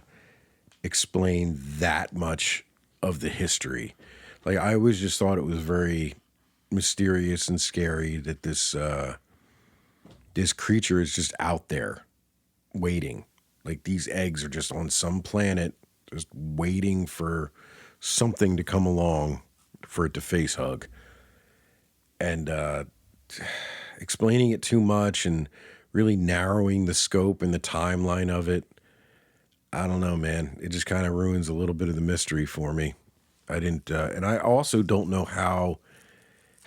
explain that much of the history. Like, I always just thought it was very mysterious and scary that this creature is just out there waiting. Like, these eggs are just on some planet just waiting for something to come along for it to face hug. And explaining it too much and really narrowing the scope and the timeline of it, I don't know, man. It just kind of ruins a little bit of the mystery for me. I didn't, and I also don't know how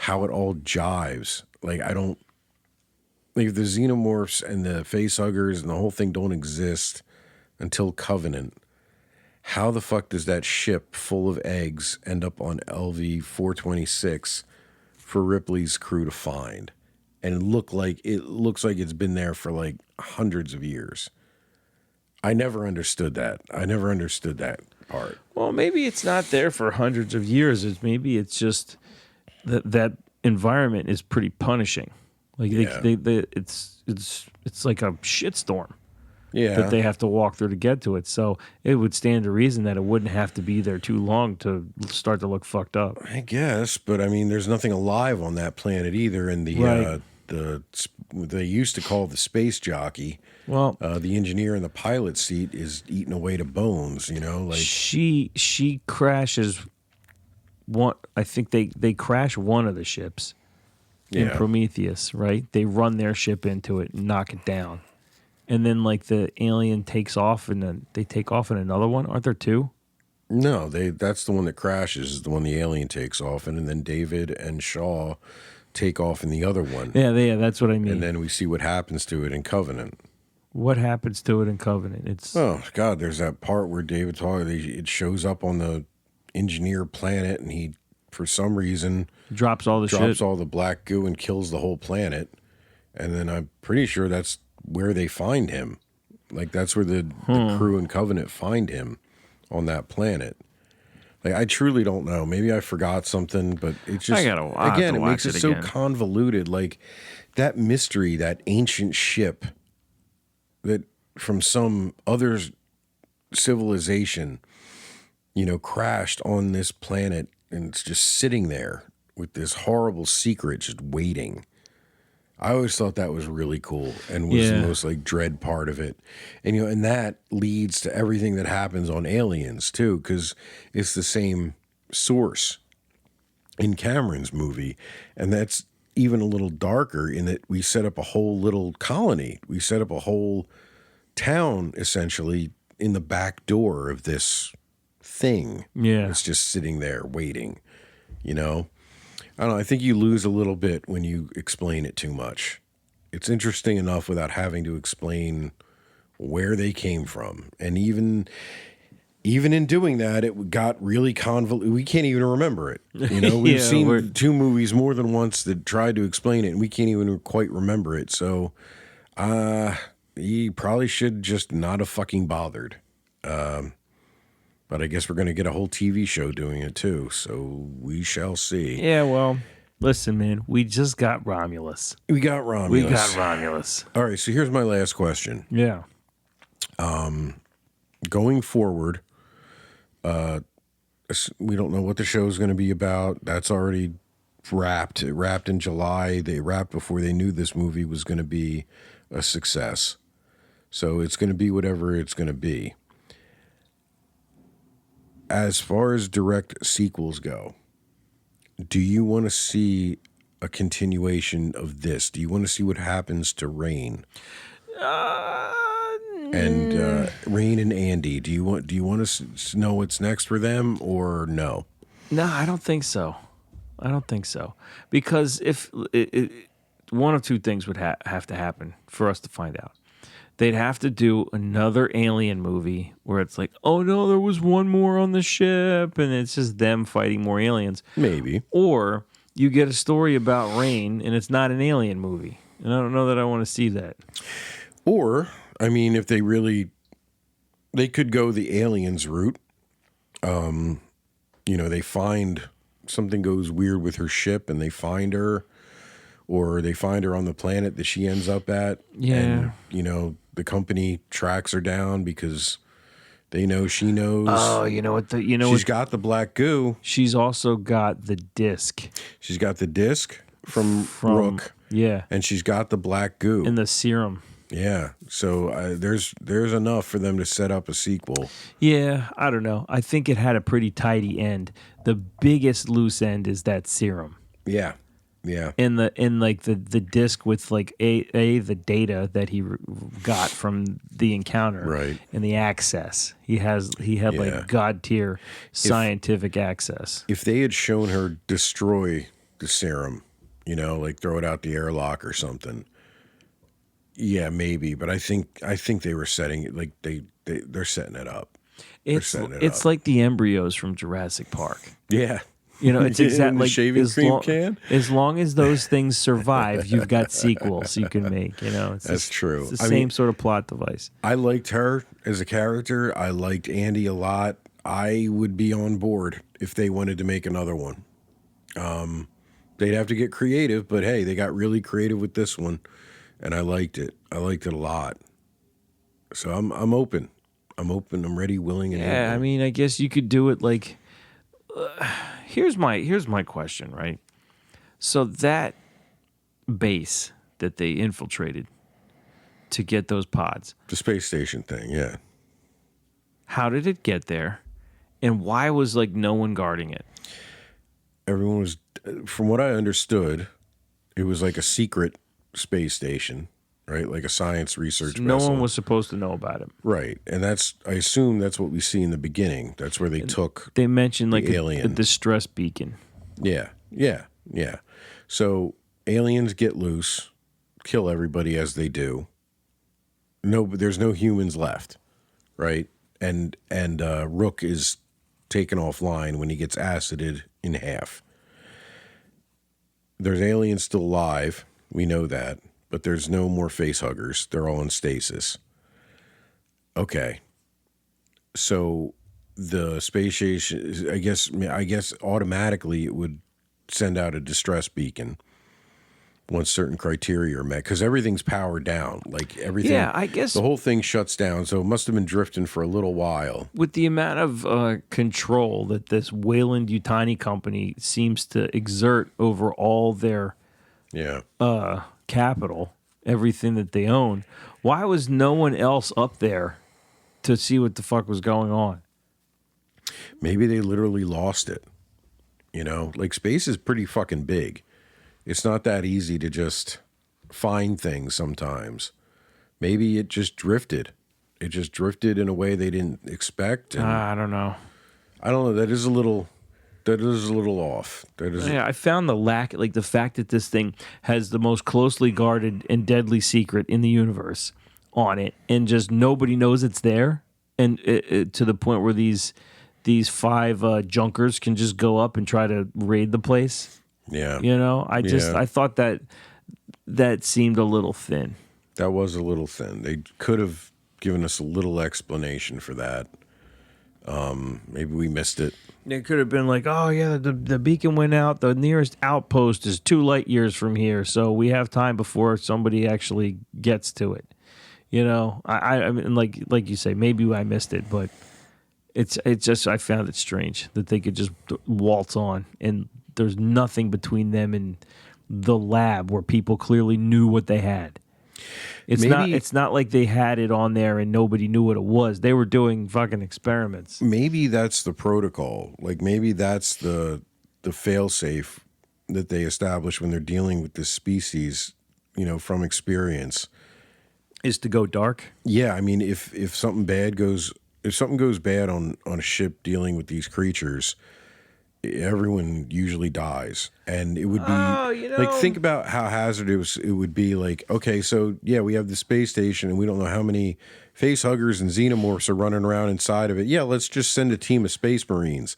it all jives. Like, I don't, like, the xenomorphs and the facehuggers and the whole thing don't exist until Covenant. How the fuck does that ship full of eggs end up on LV-426 for Ripley's crew to find? And it looks like it's been there for like hundreds of years. I never understood that. I never understood that part. Well, maybe it's not there for hundreds of years. Maybe it's just that environment is pretty punishing. Like it's like a shitstorm. Yeah. That they have to walk through to get to it. So it would stand to reason that it wouldn't have to be there too long to start to look fucked up. I guess, but I mean, there's nothing alive on that planet either. And they used to call the space jockey. Well, the engineer in the pilot seat is eaten away to bones. You know, like she crashes one. I think they crash one of the ships in Prometheus. Right? They run their ship into it and knock it down, and then like the alien takes off, and then they take off in another one. Aren't there 2? No, that's the one that crashes. Is the one the alien takes off, and then David and Shaw take off in the other one. Yeah, that's what I mean. And then we see what happens to it in Covenant. What happens to it in Covenant? Oh God, there's that part where David talks. It shows up on the engineer planet, and he, for some reason, drops all the black goo and kills the whole planet. And then I'm pretty sure that's where they find him. Like, that's where the crew in Covenant find him, on that planet. Like, I truly don't know. Maybe I forgot something, but it's just, again, it makes it so convoluted. Like, that mystery, that ancient ship that from some other civilization, you know, crashed on this planet, and it's just sitting there with this horrible secret just waiting. I always thought that was really cool and was the most like dread part of it. And, you know, and that leads to everything that happens on Aliens too, because it's the same source in Cameron's movie. And that's even a little darker in that we set up a whole little colony. We set up a whole town essentially in the back door of this thing. Yeah. It's just sitting there waiting, you know? I don't know. I think you lose a little bit when you explain it too much. It's interesting enough without having to explain where they came from. And even in doing that, it got really convoluted. We can't even remember it. You know, we've seen 2 movies more than once that tried to explain it, and we can't even quite remember it. So, he probably should just not have fucking bothered. But I guess we're going to get a whole TV show doing it too, so we shall see. Yeah, well, listen, man, we just got Romulus. We got Romulus. All right, so here's my last question. Yeah. Going forward, we don't know what the show is going to be about. That's already wrapped. It wrapped in July. They wrapped before they knew this movie was going to be a success. So it's going to be whatever it's going to be. As far as direct sequels go, do you want to see a continuation of this? Do you want to see what happens to Rain? And Rain and Andy, do you want to know what's next for them or no? No, I don't think so. Because if one of two things would have to happen for us to find out. They'd have to do another Alien movie where it's like, oh no, there was one more on the ship, and it's just them fighting more aliens. Maybe. Or you get a story about Rain, and it's not an Alien movie. And I don't know that I want to see that. Or, I mean, if they could go the aliens route. They find something goes weird with her ship, and they find her, or they find her on the planet that she ends up at. Yeah. And, the company tracks her down because they know she knows. Oh, She's got the black goo. She's also got the disc. She's got the disc from Rook. Yeah. And she's got the black goo. And the serum. Yeah. So there's enough for them to set up a sequel. Yeah, I don't know. I think it had a pretty tidy end. The biggest loose end is that serum. Yeah. Yeah. In the disc with like the data that he got from the encounter, right, and the access he had like god tier scientific access. If they had shown her destroy the serum, like throw it out the airlock or something, yeah, maybe. But I think they were setting it like they're setting it up. It's like the embryos from Jurassic Park. Yeah. It's exactly like shaving cream can. As long as those things survive, you've got sequels you can make. That's true. It's the same sort of plot device. I liked her as a character. I liked Andy a lot. I would be on board if they wanted to make another one. They'd have to get creative, but hey, they got really creative with this one, and I liked it. I liked it a lot. So I'm open. I'm ready, willing, and able. Yeah, I mean, I guess you could do it like. Here's my question, right? So that base that they infiltrated to get those pods, the space station thing, yeah. How did it get there, and why was like no one guarding it? Everyone was, from what I understood, it was like a secret space station, right? Like a science research vessel. No one was supposed to know about it. Right. And I assume that's what we see in the beginning. That's where they took They mentioned like alien. a distress beacon. Yeah. So aliens get loose, kill everybody as they do. There's no humans left, right? And Rook is taken offline when he gets acided in half. There's aliens still alive. We know that. But there's no more facehuggers. They're all in stasis. Okay. So the space station, I guess automatically it would send out a distress beacon once certain criteria are met, because everything's powered down. Like everything. Yeah, I guess the whole thing shuts down. So it must have been drifting for a little while. With the amount of control that this Weyland-Yutani company seems to exert over all their capital, everything that they own, why was no one else up there to see what the fuck was going on? Maybe they literally lost it. Like space is pretty fucking big. It's not that easy to just find things sometimes. Maybe it just drifted. It just drifted in a way they didn't expect. And I don't know. That is a little off. I found the fact that this thing has the most closely guarded and deadly secret in the universe on it, and just nobody knows it's there, and to the point where these 5 junkers can just go up and try to raid the place. Yeah. I thought that seemed a little thin. That was a little thin. They could have given us a little explanation for that. Maybe we missed it. It could have been like, oh yeah, the beacon went out. The nearest outpost is 2 light years from here, so we have time before somebody actually gets to it. I mean, like you say, maybe I missed it, but it's just I found it strange that they could just waltz on, and there's nothing between them and the lab where people clearly knew what they had. It's not like they had it on there and nobody knew what it was. They were doing fucking experiments. Maybe that's the protocol. Like maybe that's the fail-safe that they establish when they're dealing with this species, from experience. Is to go dark. Yeah, I mean, if something goes bad on a ship dealing with these creatures, everyone usually dies, and it would be like, think about how hazardous it would be. Like, okay, so yeah, we have the space station, and we don't know how many facehuggers and xenomorphs are running around inside of it. Yeah, let's just send a team of space marines.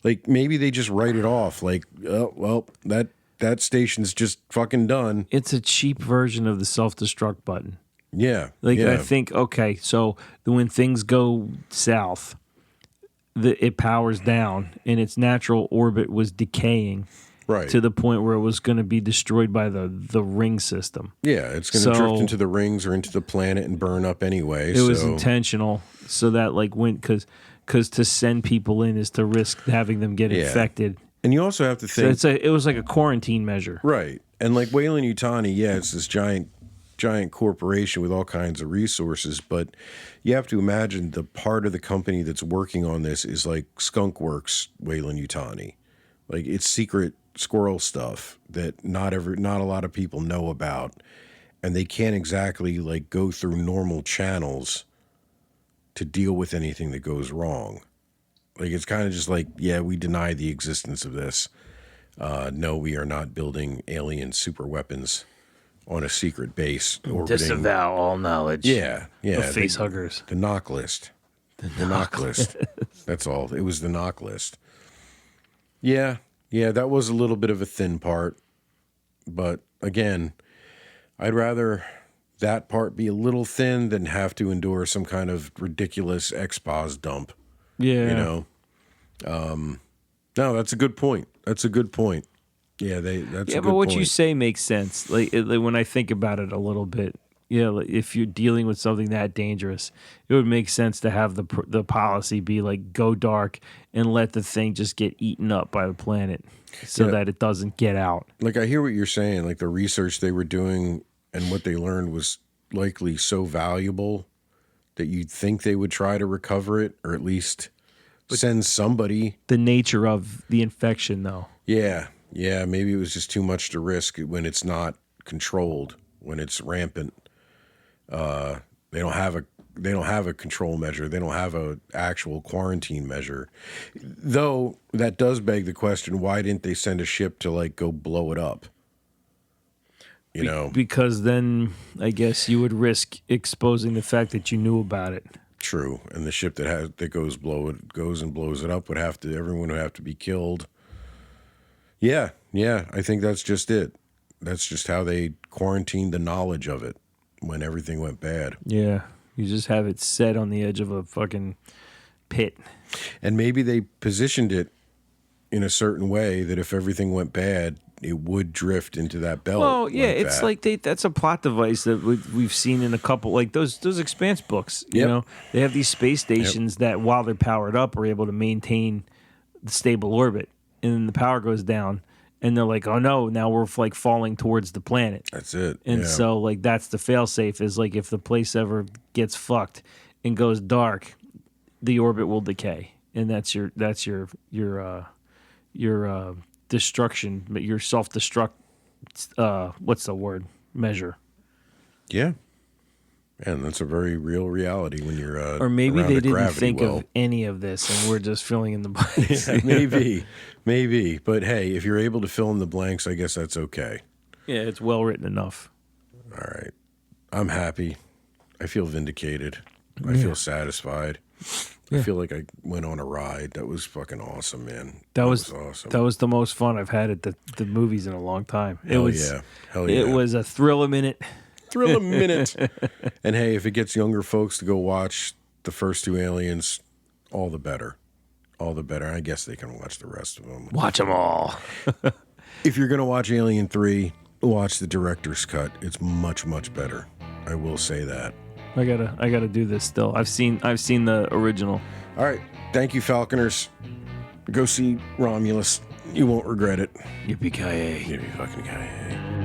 Like, maybe they just write it off. Like, oh, well, that station's just fucking done. It's a cheap version of the self-destruct button. Yeah, Like, yeah. I think, okay, so when things go south, it powers down, and its natural orbit was decaying, right, to the point where it was going to be destroyed by the ring system. Yeah, it's going to drift into the rings or into the planet and burn up anyway. It was intentional, so that like because to send people in is to risk having them get infected. And you also have to think, so it was like a quarantine measure, right? And like Weyland-Yutani, yeah, it's this giant corporation with all kinds of resources, but you have to imagine the part of the company that's working on this is like Skunk Works Weyland-Yutani. Like, it's secret squirrel stuff that not a lot of people know about, and they can't exactly like go through normal channels to deal with anything that goes wrong. Like, it's kind of just like, yeah, we deny the existence of this. No, we are not building alien super weapons on a secret base orbiting. Disavow all knowledge. Yeah. Of facehuggers. The knock list. The knock list. That's all. It was the knock list. Yeah, that was a little bit of a thin part. But again, I'd rather that part be a little thin than have to endure some kind of ridiculous expos dump. Yeah. You know? No, that's a good point. Yeah, that's a good point. But what you say makes sense. Like when I think about it a little bit, like if you're dealing with something that dangerous, it would make sense to have the policy be like, go dark and let the thing just get eaten up by the planet, so that it doesn't get out. Like, I hear what you're saying. Like, the research they were doing and what they learned was likely so valuable that you'd think they would try to recover it, or at least send somebody. The nature of the infection, though. Yeah, maybe it was just too much to risk when it's not controlled, when it's rampant. They don't have a control measure. They don't have a actual quarantine measure. Though that does beg the question, why didn't they send a ship to like go blow it up? You know, because then I guess you would risk exposing the fact that you knew about it. True, and the ship that goes and blows it up everyone would have to be killed. Yeah, I think that's just it. That's just how they quarantined the knowledge of it when everything went bad. Yeah, you just have it set on the edge of a fucking pit. And maybe they positioned it in a certain way that if everything went bad, it would drift into that belt. Well, yeah, it's like that's a plot device that we've seen in a couple, like those Expanse books. You know, they have these space stations that, while they're powered up, are able to maintain the stable orbit, and then the power goes down, and they're like, oh no, now we're like falling towards the planet. That's it. And so like that's the failsafe, is like if the place ever gets fucked and goes dark, the orbit will decay, and that's your destruction, your self-destruct. What's the word? Measure. Yeah. And that's a very real reality when you're or maybe around they a didn't gravity think well. of any of this, and we're just filling in the blanks. Yeah, maybe. But hey, if you're able to fill in the blanks, I guess that's okay. Yeah, it's well written enough. All right. I'm happy. I feel vindicated. I feel satisfied. I feel like I went on a ride. That was fucking awesome, man. That was awesome. That was the most fun I've had at the movies in a long time. Hell yeah. It was a thrill a minute. Thrill a minute. And hey, if it gets younger folks to go watch the first two Aliens, all the better. All the better. I guess they can watch the rest of them. Watch them all. If you're going to watch Alien 3, watch the director's cut. It's much, much better. I will say that. I gotta do this still. I've seen the original. All right. Thank you, Falconers. Go see Romulus. You won't regret it. Yippee-Ki-Yay. Yippee-fucking-Ki-Yay.